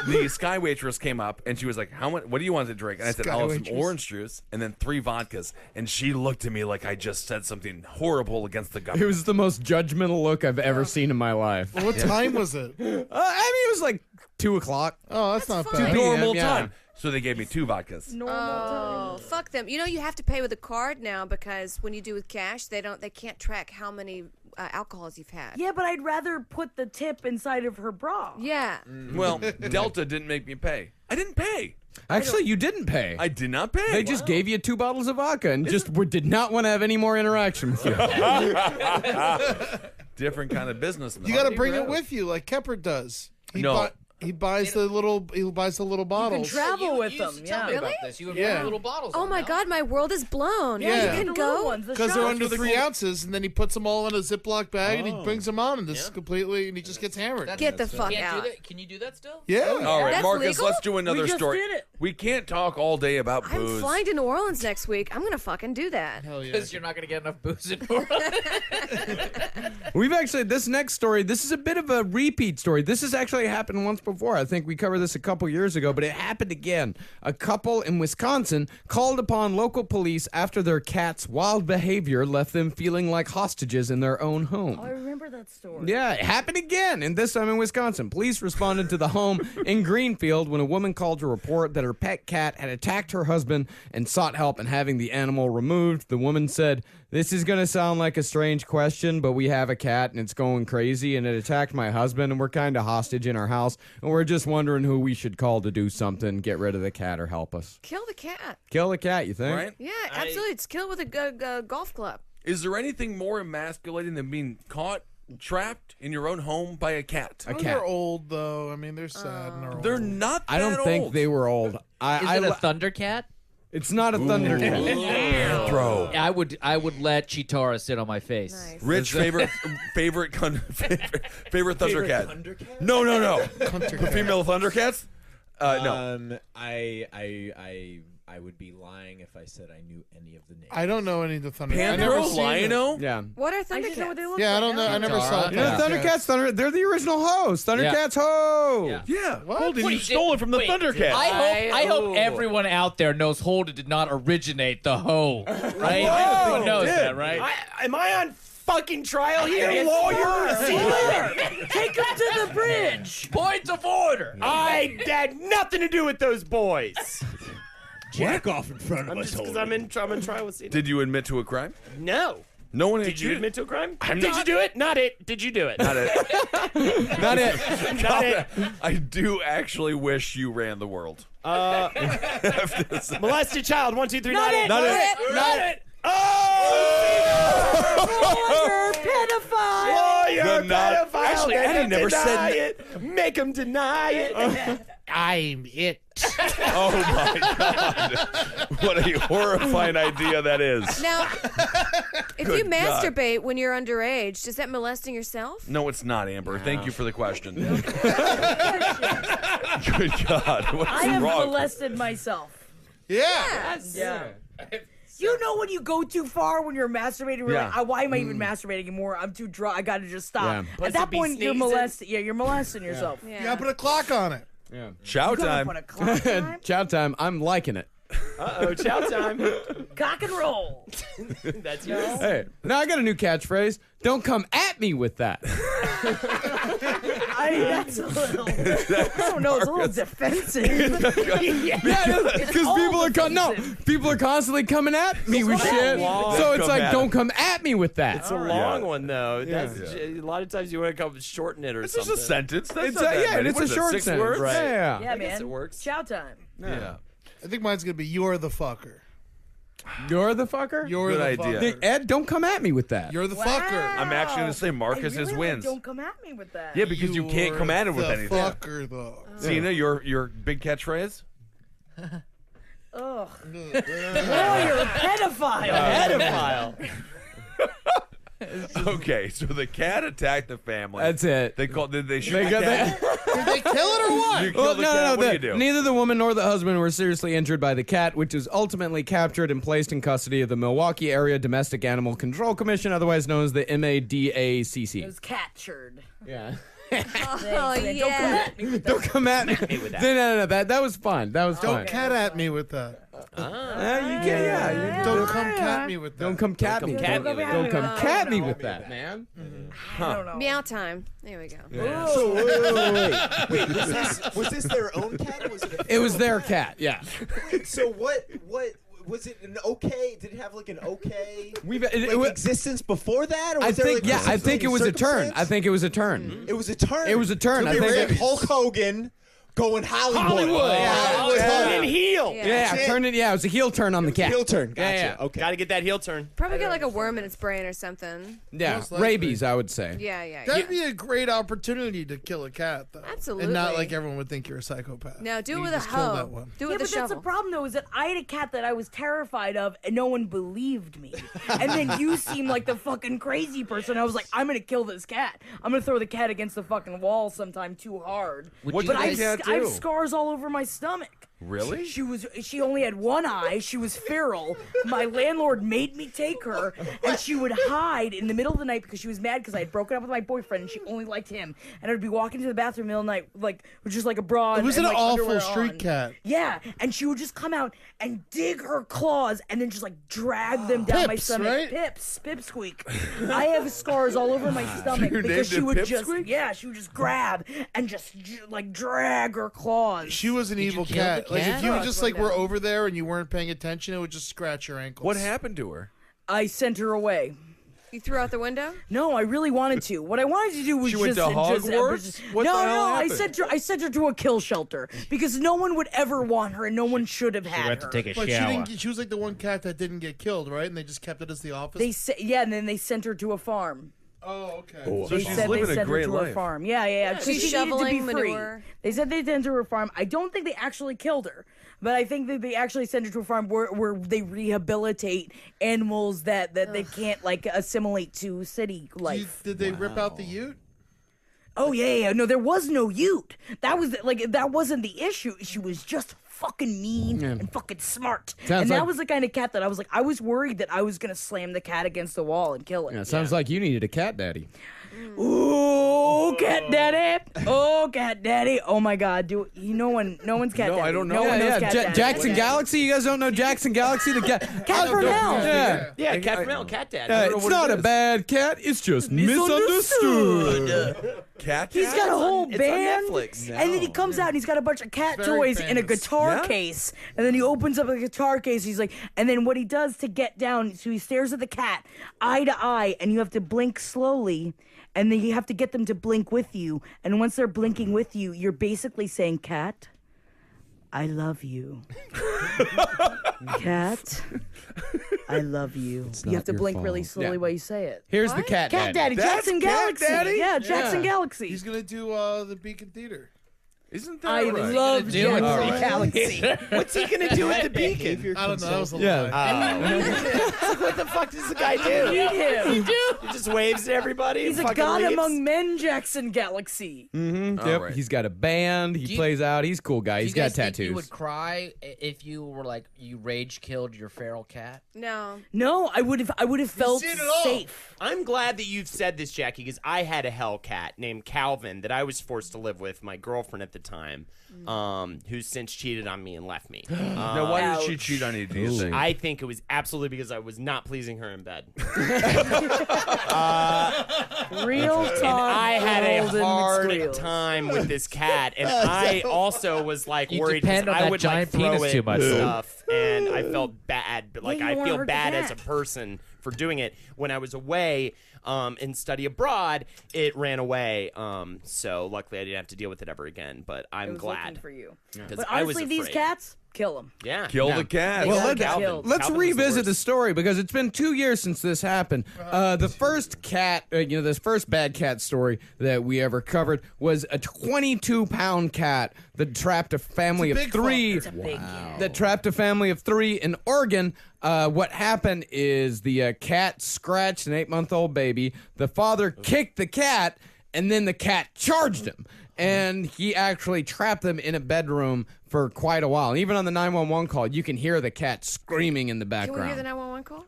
the sky waitress came up and she was like, "How much? What do you want to drink?" And I said, "I'll have some orange juice and then 3 vodkas." And she looked at me like I just said something horrible against the government. It was the most judgmental look I've ever seen in my life. What time was it? I mean, it was like 2 o'clock. Oh, that's not fine. bad. normal Yeah. time. So they gave me 2 vodkas. oh, fuck them. You know you have to pay with a card now because when you do with cash, they can't track how many alcohols you've had. Yeah, but I'd rather put the tip inside of her bra. Yeah. Well, Delta didn't make me pay. I didn't pay. Actually, you didn't pay. I did not pay. They just gave you 2 bottles of vodka and did not want to have any more interaction with you. Different kind of business. You got to bring it with you, like Kepper does. No. He buys the little bottles. Travel with them. Tell Yeah. me about this. You have Yeah. little bottles. Oh on my now. God, my world is blown. Yeah. You The can little go. ones, the Because they're shots. under 3 ounces, and then he puts them all in a Ziploc bag, and he brings them on, and this is completely, and he just gets hammered. Get the fuck Can't out. do that. Can you do that still? Yeah. All right, That's Marcus, legal? let's do another We just story. did it. We can't talk all day about I'm booze. flying to New Orleans next week. I'm gonna fucking do that. Hell yeah. Because you're not going to get enough booze in New Orleans. We've actually, this next story, this is a bit of a repeat story. This has actually happened once before. I think we covered this a couple years ago, but it happened again. A couple in Wisconsin called upon local police after their cat's wild behavior left them feeling like hostages in their own home. I remember that story. Yeah, it happened again, and this time in Wisconsin. Police responded to the home in Greenfield when a woman called to report that her pet cat had attacked her husband and sought help in having the animal removed. The woman said, "This is going to sound like a strange question, but we have a cat and it's going crazy and it attacked my husband and we're kind of hostage in our house and we're just wondering who we should call to do something, get rid of the cat or help us." Kill the cat. Kill the cat, you think? Right? Yeah, absolutely. It's kill with a golf club. Is there anything more emasculating than being caught, trapped in your own home by a cat? A cat. They're old, though. I mean, they're sad and they're old. They're not that I don't think old. they were old. Is I it a Thundercat? It's not a Thundercat. Throw. I would let Chitara sit on my face. Nice. Rich favorite Thundercat. No. The female Thundercats? No. I would be lying if I said I knew any of the names. I don't know any of the Thundercats. I never Panthro, seen them. Lionel? Yeah. What are I just know what Thundercats? they look Yeah, I like. don't know. I never saw You know, Thundercats, they're the original host. Thundercats, ho! Yeah. Yeah. What? You stole it from the Wait, Thundercats. I hope everyone out there knows Holden did not originate the hoe, right? Whoa, Everyone knows dude. that, right? Am I on fucking trial here, lawyer? Take him to the bridge. Points of order. I had nothing to do with those boys. Jack off in front of I'm us, just because Holden. I'm in trial with Cena. Did you admit to a crime? No. No one Did you admit to a crime? I'm Did not- you do it? Not it. Did you do it? Not it. Not it. Not it. I do actually wish you ran the world. Molested child. 1, 2, 3. Not it. Not it. Not it. Oh! Lawyer, pedophile. Lawyer, The not- pedophile. Actually, Make Eddie him never said deny n- it. Make him deny it. I'm it. Oh my God! What a horrifying idea that is. Now, if Good you God. masturbate when you're underage, is that molesting yourself? No, it's not, Amber. Thank you for the question. Good God, what's I have wrong? molested myself. Yeah. Yeah. You know when you go too far when you're masturbating, you're Yeah. like, why am I even masturbating anymore? I'm too drunk. I gotta just stop. Yeah. At that Pussy point, you're sneezing. molesting. Yeah, you're molesting yourself. Yeah. You gotta put a clock on it. Yeah. Chow You gotta time. put a clock time. Chow time. I'm liking it. Uh-oh, chow time. Cock and roll. That's yours. Hey, now I got a new catchphrase. Don't come at me with that. That's a little. I don't know. It's a little defensive. Because people are constantly coming at me with shit. So it's like, don't come at me with that. It's a long one though. That's a lot of times you want to come shorten it or It's something. just a sentence. That's It's not that many. it's What a is it, short 6 sentence. words? Right. Yeah. Yeah, guess man. it works. Chow time. Yeah. I think mine's gonna be you're the fucker. You're the fucker? You're Good the idea. fucker. Ed, don't come at me with that. You're the Wow. fucker. I'm actually going to say Marcus I really wins. Don't come at me with that. Yeah, because you can't come at it with the anything. Fucker though. Cena, your big catchphrase? Ugh. Oh, you're a pedophile. Pedophile. Okay, so the cat attacked the family. That's it. They called. Did they shoot They the got cat? Did they kill it or what? You killed Well, the no, cat. no, What do you do? neither the woman nor the husband were seriously injured by the cat, which was ultimately captured and placed in custody of the Milwaukee Area Domestic Animal Control Commission, otherwise known as the It MADACC. was catchered. Yeah. Oh, Don't come yeah. at me with that. Don't come at me with that. No, that was fun. That was Don't fun. cat at me with that. You can, yeah. Don't come cat me with that. Don't come cat me. cat me with Don't that. come cat me with that, man. I don't know. Meow time. There we go. So wait. Was this their own cat? Or was it? It was their cat. Yeah. Wait, so what was it? An okay? Did it have like an okay It existence before that? Or I was there, think like, I think it was a turn. circumstance? I think it was a turn. It was a turn. It was a turn. So I we think were it- in Hulk Hogan going Hollywood. Oh, And heel. Yeah. Yeah, turn it. Yeah, it was a heel turn on the cat. Heel turn. Gotcha. Yeah, yeah. Okay. Got to get that heel turn. Probably got like a worm in its brain or something. Yeah, Most likely. rabies, I would say. Yeah. That'd be a great opportunity to kill a cat, though. Absolutely. And not like everyone would think you're a psychopath. No, do it You with a just kill that hoe. one. Do it Yeah, with a but that's the shovel. problem, though, is that I had a cat that I was terrified of, and no one believed me. And then you seem like the fucking crazy person. I was like, I'm gonna kill this cat. I'm gonna throw the cat against the fucking wall sometime too hard. What But did the cat I have do? scars all over my stomach. Really? She only had one eye. She was feral. My landlord made me take her, and she would hide in the middle of the night because she was mad because I had broken up with my boyfriend and she only liked him. And I would be walking to the bathroom in the middle of the night, like with just like a bra. It was and an like, awful underwear street on. cat. Yeah, and she would just come out and dig her claws and then just like drag them down my Pips, stomach. right? Pipsqueak. I have scars all over my stomach You because named she it would just Pipsqueak? she would just grab and just like drag her claws. She was an evil kill the cat. Like if cat? you No, just it's like like were that. over there and you weren't paying attention, it would just scratch your ankles. What happened to her? I sent her away. You threw out the window? No, I really wanted to. What I wanted to do was She went just to Hogwarts? What no, the hell no. happened? I sent her to a kill shelter because no one would ever want her, and no one should have had went to her. take a But she shower. didn't. She was like the one cat that didn't get killed, right? And they just kept it as the office. And then they sent her to a farm. Oh, okay. So They she's said living they a sent her great to life. her farm. Yeah. 'cause She's she needed to be shoveling free. manure. They said they sent her to her farm. I don't think they actually killed her, but I think that they actually sent her to a farm where they rehabilitate animals that they can't like assimilate to city life. Did they rip out the ute? Oh yeah. No, there was no ute. That wasn't the issue. She was just fucking mean and fucking smart. Sounds and that like- was the kind of cat that I was worried that I was gonna slam the cat against the wall and kill it. Yeah, sounds like you needed a cat daddy. Ooh, cat daddy! Oh, cat daddy! Oh my God, no one's cat No, daddy. I don't know. No one knows cat daddy. Jackson Galaxy. You guys don't know Jackson Galaxy? The cat. Cat from hell. Yeah. Yeah, cat from hell, cat dad. It's not a bad cat. It's just misunderstood. Cat? He's got a whole It's on band, Netflix. and then he comes out and he's got a bunch of cat Very toys in a famous. guitar Yeah? case, and then he opens up a guitar case. He's like, and then what he does to get down, so he stares at the cat eye to eye, and you have to blink slowly, and then you have to get them to blink with you, and once they're blinking with you, you're basically saying, "Cat, I love you." Cat, I love you. You have not to your blink really fault. slowly Yeah. while you say it. Here's the cat Cat daddy. Daddy, Jackson Cat Galaxy. Daddy? Yeah, Jackson Galaxy. He's gonna do the Beacon Theater. Isn't that I right? love do with General the Galaxy. What's he gonna do with the beacon? I don't know. That was a Yeah. lie. What the fuck does the guy do? He just waves to everybody. He's and a fucking god leaves? among men, Jackson Galaxy. Mm-hmm. All Yep. right. He's got a band. He Do you- plays out. He's a cool guy. Do He's you got guys think tattoos. you would cry if you were like you rage killed your feral cat? No. No, I would have felt seen it all. safe. I'm glad that you've said this, Jackie, because I had a hellcat named Calvin that I was forced to live with my girlfriend at the time, who's since cheated on me and left me. Now, why did she Ouch. cheat on you? Do you think? I think it was absolutely because I was not pleasing her in bed. Real talk. And I had a Holden hard McNeely. time with this cat, and I also was like You worried because depend on I that would like giant throw penis it too much, and though. stuff, and I felt bad. But like you I wanna feel hurt the bad as a cat. person for doing it. When I was away and study abroad, it ran away. So luckily I didn't have to deal with it ever again. But I I'm was glad looking for you. 'cause But I was honestly, these afraid. cats, kill them. Yeah, Kill yeah. the cat. Well, Calvin. let's Calvin was the revisit the worst. story because it's been 2 years since this happened. The first cat, this first bad cat story that we ever covered was a 22-pound cat that trapped a family of big three. fucker. It's a big cat. That trapped a family of three in Oregon. What happened is the cat scratched an 8-month-old baby. The father kicked the cat, and then the cat charged him. And he actually trapped them in a bedroom for quite a while. Even on the 911 call, you can hear the cat screaming in the Can background. we hear the 911 call?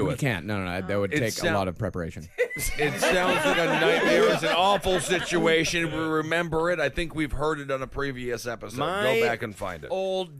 We can't. No. That would It take a sound- lot of preparation. It sounds like a nightmare. It's an awful situation. We remember it. I think we've heard it on a previous episode. My Go back and find it.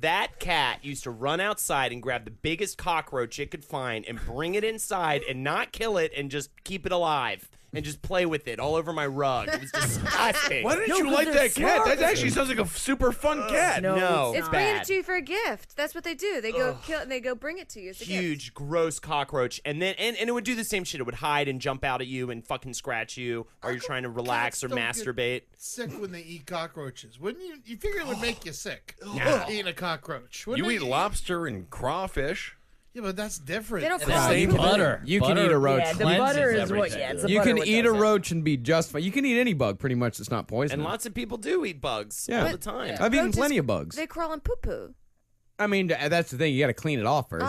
That cat used to run outside and grab the biggest cockroach it could find and bring it inside and not kill it and just keep it alive and just play with it all over my rug. It was disgusting. Why didn't No, you 'cause like they're that cat? smart. That actually sounds like a super fun cat. No, It's it's bringing it bad. to you for a gift. That's what they do. They go kill and they go bring it to you. It's a gift. Huge, gross cockroach, and then and it would do the same shit. It would hide and jump out at you and fucking scratch you while you're trying to relax or Cats don't masturbate. Sick when they eat cockroaches. Wouldn't you? You figure it would make you sick. No. Eating a cockroach. You Wouldn't eat it? lobster and crawfish. Yeah, but that's different. They don't And the fry same it. butter. You can eat a roach. Yeah, the cleanses butter is what. everything. Yeah, it's the You butter can what eat a does it. roach and be just fine. You can eat any bug pretty much that's not poisonous. And lots of people do eat bugs Yeah. all the time. I've eaten Roaches, plenty of bugs. They crawl and poo poo. I mean, that's the thing. You got to clean it off first.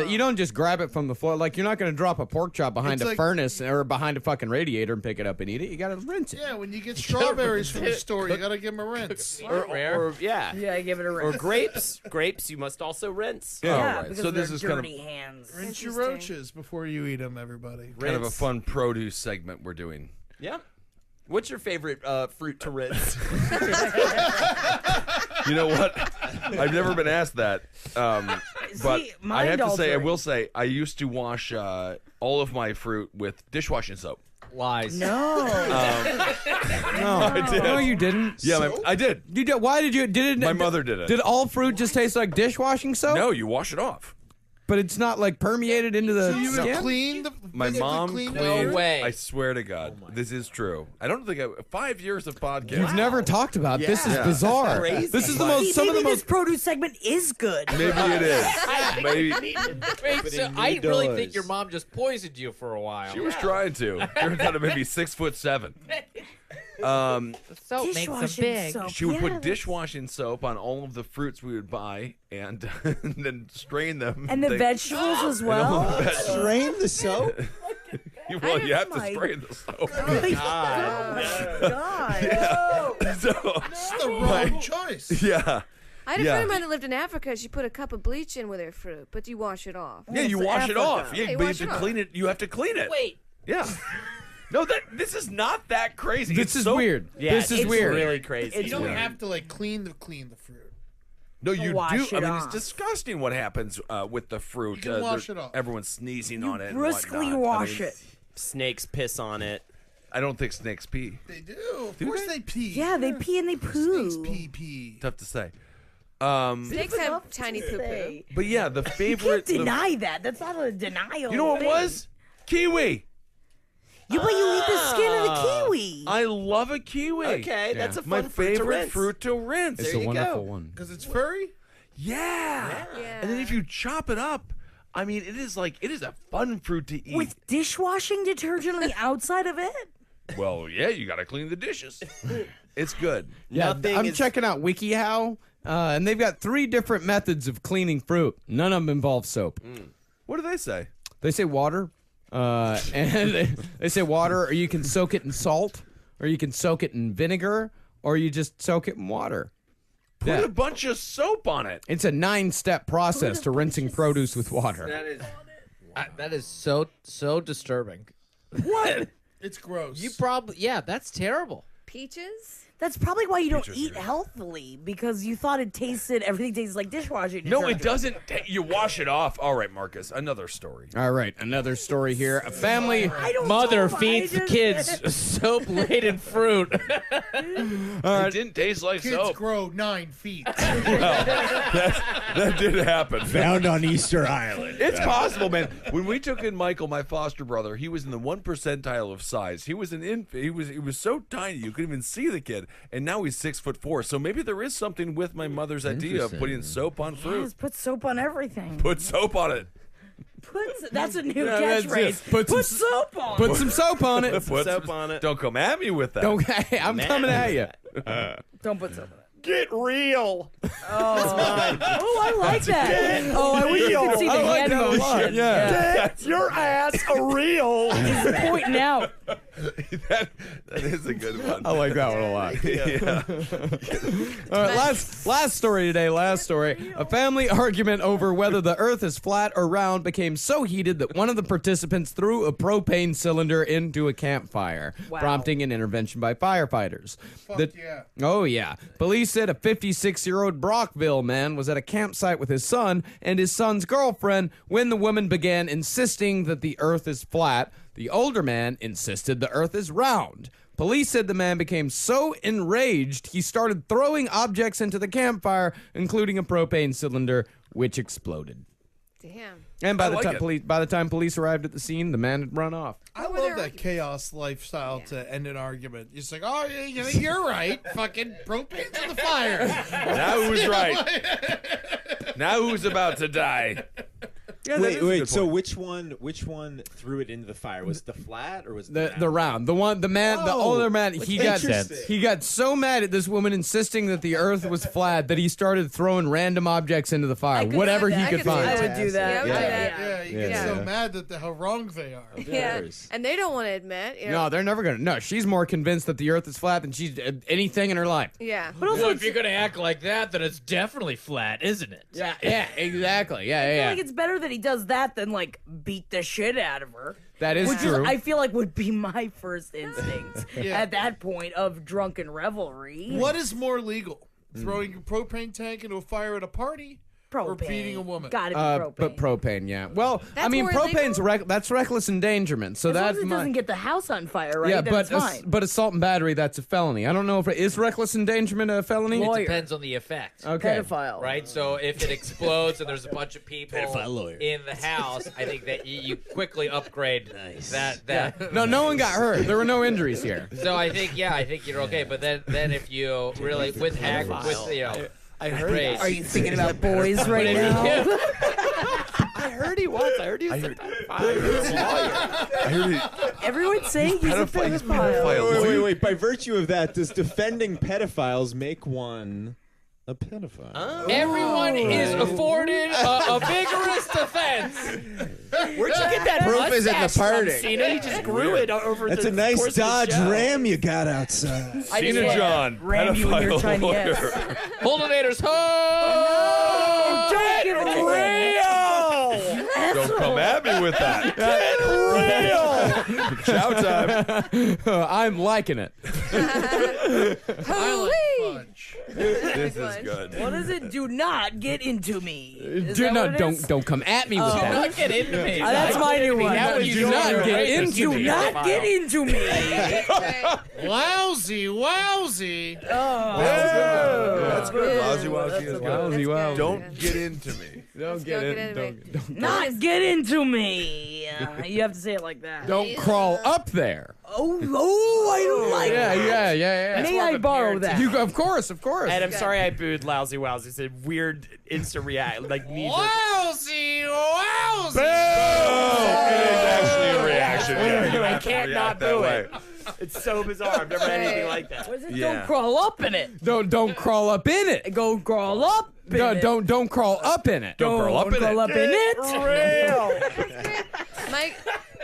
You don't just grab it from the floor. Like you're not going to drop a pork chop behind It's a like- furnace or behind a fucking radiator and pick it up and eat it. You got to rinse it. Yeah, when you get strawberries from the store, you gotta give them a rinse. Or yeah. Yeah, give it a Or rinse. grapes you must also rinse. Yeah, All right. because So of their this is kind of dirty hands. Rinse your Interesting. roaches before you eat them, everybody. kind of a Rinse. fun produce segment we're doing. Yeah. What's your favorite fruit to rinse? You know what? I've never been asked that. But See, I have to say, I mind-altering. will say, I used to wash all of my fruit with dishwashing soap. Lies. No. I did. No, you didn't. Yeah, I did. You did. Why did you? Did it? My mother did it. Did all fruit just taste like dishwashing soap? No, you wash it off. But it's not like permeated into the So you would skin? clean the. My physically mom clean the cleaned. fruit? way. I swear to God, this is true. I don't think 5 years of podcast. You've never talked about. This is Yeah. bizarre. Crazy. This is the But- most. Some of Maybe the this most. produce segment is good. Maybe it is. Maybe Wait, so I really think your mom just poisoned you for a while. she was trying to. Turns out it may be 6'7". Soap makes them Dishwashing big. soap. She would Yeah, put that's- dishwashing soap on all of the fruits we would buy and, and then strain them. And the They- vegetables as well. Strain the soap. Well, you have to my- strain the soap. God. So, It's the wrong choice. yeah. I had a Yeah. friend of mine that lived in Africa. She put a cup of bleach in with her fruit, but you wash it off. Yeah, you It's wash it Africa. off. Yeah, Yeah, you but you wash have it to off. clean it. You have to clean it. Wait. Yeah. No, this is not that crazy. This It's is so- weird. Yeah, This is it's weird. really crazy. You don't Yeah. have to like clean the fruit. No, you Wash do. it I mean, off. it's disgusting what happens with the fruit. You can wash there- it off. Everyone's sneezing You on it. and briskly whatnot. wash I mean, it. Snakes piss on it. I don't think snakes pee. They do. Of course they pee. Yeah, they pee and they poo. Snakes pee. Tough to say. Snakes have tiny poo poo. But yeah, the You favorite. can't deny that. That's not a denial. You know what it was? Kiwi. You but you eat the skin of the kiwi. I love a kiwi. Okay, that's a My fun fruit to favorite rinse. fruit to rinse. It's There a you wonderful go. one. Because it's furry. Yeah. And then if you chop it up, I mean, it is a fun fruit to eat. With dishwashing detergent on the outside of it? Well, yeah, you got to clean the dishes. It's good. Yeah, Nothing I'm is- checking out WikiHow, and they've got 3 different methods of cleaning fruit. None of them involve soap. What do they say? They say water, and they say water, or you can soak it in salt, or you can soak it in vinegar, or you just soak it in water. Put a bunch of soap on it. It's a 9-step process to rinsing produce with water. That is so disturbing. What? It's gross. You probably that's terrible. Peaches? That's probably why you don't Peaches eat are- healthily, because you thought everything tastes like dishwashing No, it detergent. doesn't. You wash it off. All right, Marcus. Another story. All right, another story here. A family Mother feeds the kids soap-laden fruit. It didn't taste like Kids soap. grow 9 feet. That did happen. Found on Easter Island. It's possible, man. When we took in Michael, my foster brother, he was in the 1 percentile of size. He was an infant. He was so tiny you couldn't even see the kid. And now he's 6'4". So maybe there is something with my mother's idea of putting soap on fruit. Yes, put soap on everything. Put soap on it. That's a new that's catchphrase. it. Put some soap on. Put some soap on it. Put soap some- on it. Don't come at me with that. Don't, hey, I'm coming at you. Don't put soap on it. Get real. Oh, I like that. Oh, I wish you could see the I like hand that a lot, motion. yeah. Get your ass a real. He's pointing out. that is a good one. I like that one a lot. Yeah. All right, last story today. Last story. A family argument over whether the Earth is flat or round became so heated that one of the participants threw a propane cylinder into a campfire, prompting an intervention by firefighters. Yeah. Oh yeah. Police said a 56-year-old Brockville man was at a campsite with his son and his son's girlfriend when the woman began insisting that the Earth is flat. The older man insisted the Earth is round. Police said the man became so enraged he started throwing objects into the campfire, including a propane cylinder, which exploded. Damn. And by I the like time it. by the time police arrived at the scene, the man had run off. I were love there that arguments? chaos lifestyle to end an argument. It's like, oh, you're right. Fucking propane's in the fire. Now who's right? Now who's about to die? Yeah, that is a Wait. good So point. which one threw it into the fire? Was it the flat or was it The round. The older man, he interesting. got so mad at this woman insisting that the earth was flat that he started throwing random objects into the fire, whatever he could find. I would do that. Yeah, I would do that. Yeah, you get so mad that how wrong they are. Yeah. And they don't want to admit. You know, No, they're never gonna. No, she's more convinced that the earth is flat than she's anything in her life. Yeah. But also, Well, if you're gonna act like that, then it's definitely flat, isn't it? Yeah, exactly. I Yeah, feel yeah. like it's better that he does that than like beat the shit out of her. That is Which true. I feel like would be my first instinct at that point of drunken revelry. What is more legal? Throwing a propane tank into a fire at a party or Propane. beating a woman? Gotta be propane. But propane, yeah. Well, I That's mean, more propane's illegal? that's reckless endangerment. So as long that's as it doesn't get the house on fire, right? yeah, then but it's fine. but assault and battery, that's a felony. I don't know if it is reckless endangerment a felony. Lawyer. It depends on the effect. Okay. Pedophile. Right? So if it explodes and there's a bunch of people Pedophile lawyer. in the house, I think that you quickly upgrade that. No one got hurt. There were no injuries here. So I think you're okay. But then if you really with I heard. Rage. Are you thinking about boys right if now? you- I heard he was. I heard he was. I heard he, Everyone's saying he's a pedophile. Wait. By virtue of that, does defending pedophiles make one a pedophile? Everyone is afforded a vigorous defense. Where'd you get that Proof is in the mustache from, party. Cena? You just grew it over That's the a nice course of the Dodge show. Ram you got outside. Cena John, Ram you in your pedophile tiny lawyer. ass. Holdenators, ho! Don't give it to me. Don't come at me with that. Chow time. I'm liking it. I like fudge. This is good. What is it? Do not get into me. Is Do that not what it is? don't come at me with Oh. that. Don't get into me. That's my new one. That was Do your not get right into Do me. not get into me. Lousy. That's good. Lousy wowsy is good. Lousy, wow. Don't get into me. Don't get it. Not get into me. You have to say it like that. Don't crawl up there. Oh, I don't like that. Yeah. May I borrow that? You, of course. And I'm sorry I booed Lousy Wowsy. It's a weird instant react. Like knee jerk. Lousy. It is actually a reaction. Yeah, you I have to can't react not that boo way. it. It's so bizarre. I've never had anything like that. What is it? Yeah. Don't crawl up in it. Don't crawl up in it. Go crawl up in No, it. don't crawl up in it. Don't crawl up in crawl it. up in it.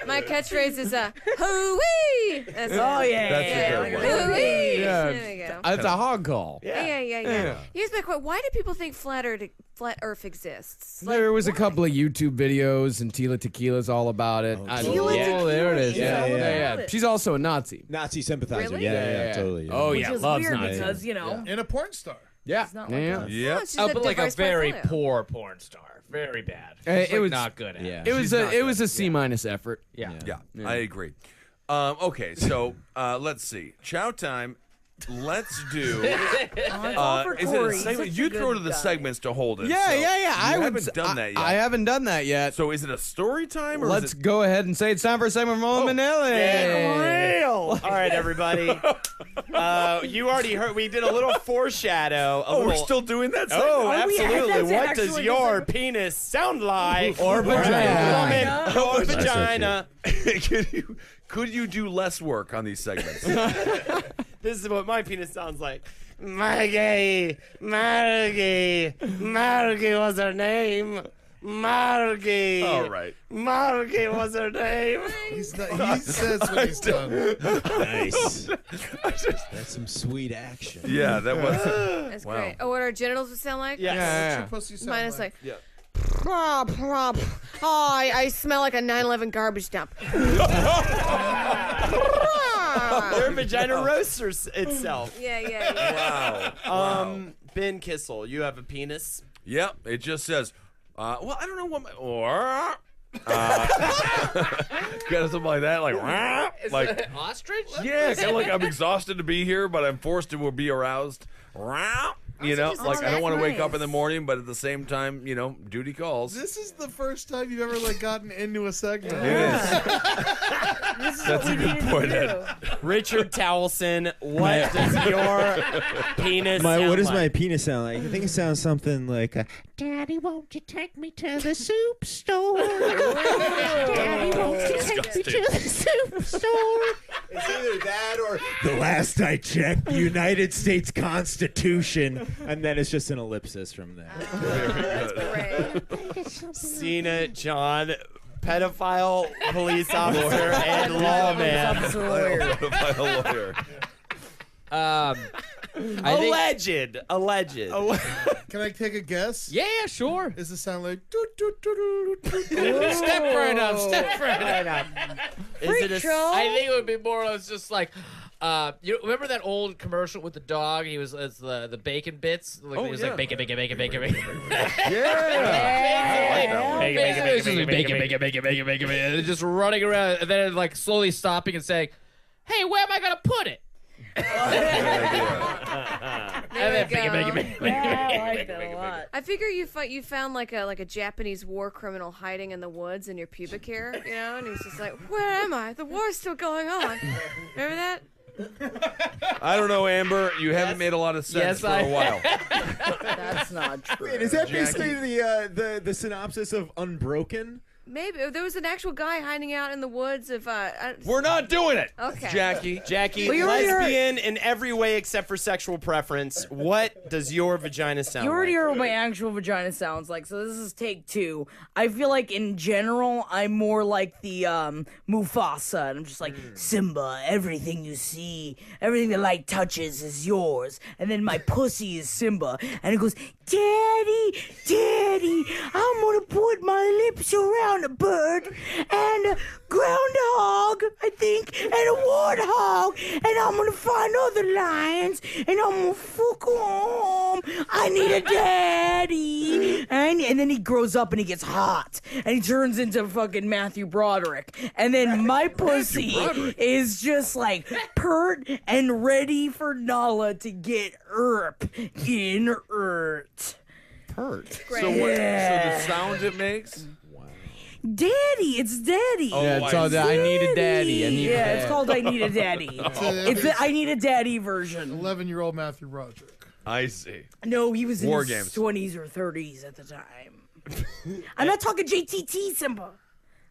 My catchphrase is hooey. That's Oh, yeah. That's a good one. Hooey. Yeah, There we go. it's a hog call. Yeah. Here's my question: why do people think flat Earth exists? Like, There was a couple of YouTube videos, and Tila Tequila's all about it. Tila there it is. Tequila? Yeah. She's also a Nazi. Nazi sympathizer. Really? Yeah, totally. Yeah. Oh, Which yeah, is loves weird Nazis. because, you know, And a porn star. Yeah, not like yeah. us. Yep. she's But like a diverse very portfolio. poor porn star. Very bad. It She's, like, was- not good at Yeah. it. It was She's a not it was good. a C minus effort. Yeah. Yeah, I agree. Okay, so let's see. Chow time. Let's do. all for Is it a Corey. segment? Such You a throw good to the guy. segments to hold it. Yeah. so I You haven't haven't done that yet. I haven't done that yet. So is it a story time or Let's is it? go ahead and say it's time for a segment from Holden McNeely. Real. All right, everybody. You already heard. We did a little foreshadow. Oh, we're still doing that. Oh, Oh, we had absolutely. that What does actually your penis sound like? Or vagina. Woman, or vagina. Could you do less work on these segments? This is what my penis sounds like. Margie was her name. Margie. All right. Margie was her name. He says when he's done. Nice. That's some sweet action. Yeah, that was. That's Wow. great. Oh, what our genitals would sound like? Yes. Yeah. What's your pussy sound Mine is like? like. Oh, I smell like a 9/11 garbage dump. Their vagina roasts itself. Yeah. Wow. Ben Kissel, you have a penis? Yep. It just says. Well, I don't know what my or. Kind of something like that, Is like it an ostrich? yeah, kind of like I'm exhausted to be here, but I'm forced to be aroused. You know, like I don't want to wake up in the morning, but at the same time, you know, duty calls. This is the first time you've ever gotten into a segment. This is That's what a we good needed point, to Ed. do. Richard Towelson, what does your penis sound What does my like? penis sound like? I think it sounds something like, "Daddy, won't you take me to the soup store? Daddy, won't you take me to the soup store?" It's either that or The last I checked, the United States Constitution, and then it's just an ellipsis from there. Cena John, pedophile police officer and lawman. Lawyer. Alleged. Can I take a guess? Yeah, sure. Does it sound like Step right up. Step right up. Is it a I think it would be more or less just like, you remember that old commercial with the dog? He was it's the bacon bits. Like, he was like bacon. Bacon. And just running around, and then like slowly stopping and saying, "Hey, where am I gonna put it?" There we go. Yeah, I like that a lot. I figure you found like a Japanese war criminal hiding in the woods in your pubic hair, you know, and he's just like, "Where am I? The war's still going on." Remember that? I don't know, Amber. You haven't made a lot of sense for a while. That's not true. Wait, is that basically the synopsis of Unbroken? Maybe there was an actual guy hiding out in the woods. We're not doing it. Okay. Jackie, Well, you already lesbian in every way except for sexual preference. What does your vagina sound You already like? heard what my actual vagina sounds like, so this is take 2. I feel like in general, I'm more like the Mufasa, and I'm just like, Simba, everything you see, everything the light touches is yours. And then my pussy is Simba, and it goes, Daddy, I'm gonna put my lips around a bird and a groundhog, I think, and a warthog, and I'm gonna find other lions, and I'm gonna fuck them. I need a daddy. And then he grows up and he gets hot, and he turns into fucking Matthew Broderick. And then my pussy is just like pert and ready for Nala to get in Hurt. So what? So the sound it makes? Daddy, it's daddy. Oh, Yeah, it's all that. I need a daddy. I need a Yeah, it's dad. called I Need a Daddy. It's the I Need a Daddy version. 11-year-old Matthew Broderick? I see. No, he was in War his games. 20s or 30s at the time. I'm not talking JTT, Simba.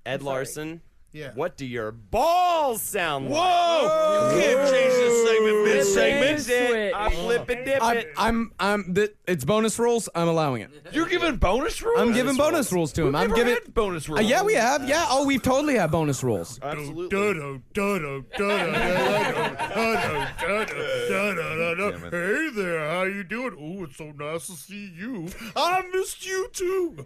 Ed Larson. Yeah. What do your balls sound like? Whoa! You can't change this segment mid-segment. Switch. I flip it, dip it. It's bonus rules. I'm allowing it. You're giving bonus rules? I'm giving bonus rules to him. We've I'm never giving had bonus rules. Yeah, we have. Yeah. Oh, we've totally had bonus rules. Absolutely. Hey there, how you doing? Oh, it's so nice to see you. I missed you too.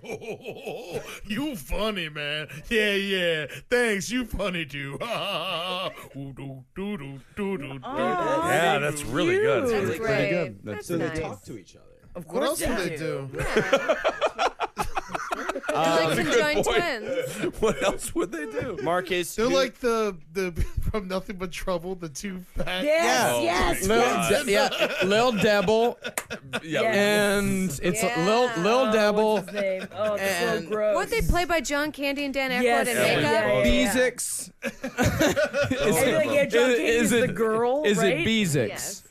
You funny, man. Yeah. Thanks, you funny too. Yeah, that's really good. That's great. good. That's So nice. they talk to each other. Of What else course do they do? Like conjoined twins. What else would they do? Marcus, They're like the from Nothing But Trouble, the two fat. Yes. Lil Devil, Yeah. and it's Yeah. Lil Devil, What's his name? Oh, it's so And- gross. Weren't they played by John Candy and Dan Aykroyd Yes. in Yeah, makeup? yeah. Beezix. John Candy is the girl, Is right? it Beezix? Yes.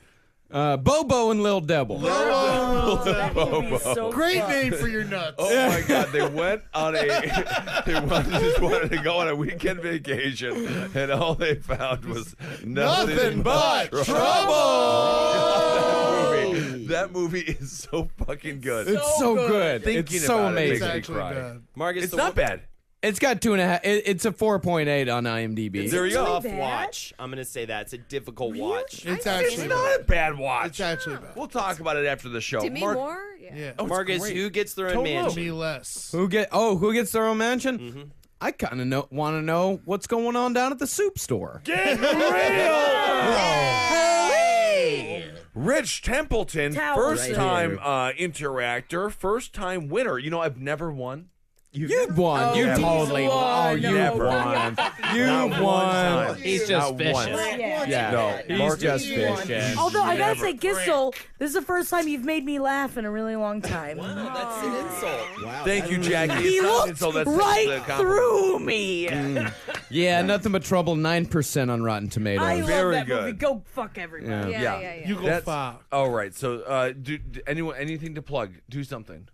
Bobo and Lil Devil. Oh, that movie is so Great fun. name for your nuts. Oh my God! They went on just wanted to go on a weekend vacation, and all they found was Nothing but trouble. That movie is so fucking good. It's so good. Thinking It's so about it makes amazing. me Actually cry. bad. Marcus, It's not bad. It's got 2.5. It's a 4.8 on IMDb. There you go. tough watch. I'm gonna say that it's a difficult watch. It's It's actually not a bad watch. It's actually bad. We'll talk about it after the show. Demi Mark- Moore? Yeah. Yeah. Oh, it's Marcus, great. who gets their own Don't mansion? Me less. Who gets their own mansion? I kind of want to know what's going on down at the soup store. Get real! Rich Templeton, Towel first right time interactor, first time winner. You know, I've never won. You've won. Oh, You he's totally won. Oh, won. you No, won. You Not one won. time. He's just Not once. fishing. Yeah. No, He's Marcus just won. fishing. Although I gotta Never. say, Kissel, this is the first time you've made me laugh in a really long time. That's an insult. Wow. Thank you, Jackie. He It's not- looked so that's right the compliment. through me. Yeah, Nothing But Trouble, 9% on Rotten Tomatoes. I love Very that movie. good. Go fuck everybody. Yeah. Yeah. You go That's far. all right. So, do anything to plug? Do something.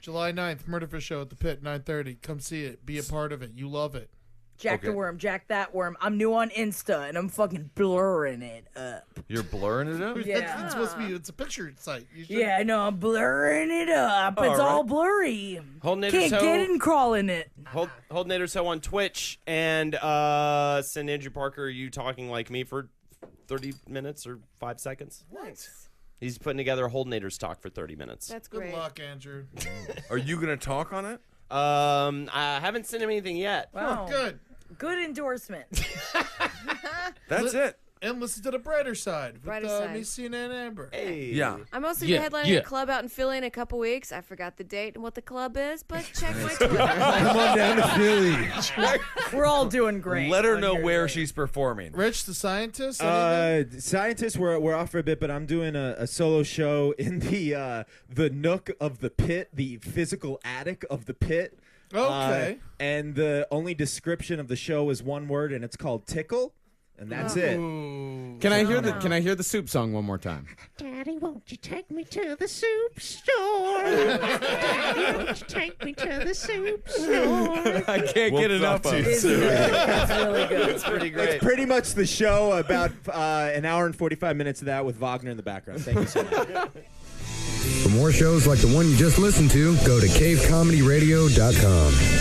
July 9th, Murderfish Show at the Pit, 9:30. Come see it. Be a part of it. You love it. Jack the Okay. Worm, Jack that worm. I'm new on Insta and I'm fucking blurring it up. You're blurring it up. Yeah. It's supposed to be. It's a picture site. You should- Yeah, I know. I'm blurring it up. It's All all right. blurry. Holden Can't get it and crawl in it. Holden So on Twitch and send Andrew Parker. Are you talking like me for 30 minutes or 5 seconds? What? He's putting together a Holdenators talk for 30 minutes. That's Good great. luck, Andrew. Are you gonna talk on it? I haven't sent him anything yet. Wow. Good. Good endorsement. That's it. And listen to the brighter side with Brighter side. me, Cena, and Amber. Hey. Yeah. I'm also Yeah, headlining yeah. a club out in Philly in a couple weeks. I forgot the date and what the club is, but check my Twitter. Come on down to Philly. We're all doing great. Let her on know here where today. she's performing. Rich, the scientist. anything? Scientists, we're off for a bit, but I'm doing a solo show in the nook of the pit, the physical attic of the pit. Okay. And the only description of the show is one word, and it's called tickle, and that's it. Ooh. Can I hear the soup song one more time? Daddy, won't you take me to the soup store? Daddy, won't you take me to the soup store? I can't get enough of It's it. really good. It's really good. It's pretty great. It's pretty much the show, about an hour and 45 minutes of that with Wagner in the background. Thank you so much. For more shows like the one you just listened to, go to cavecomedyradio.com.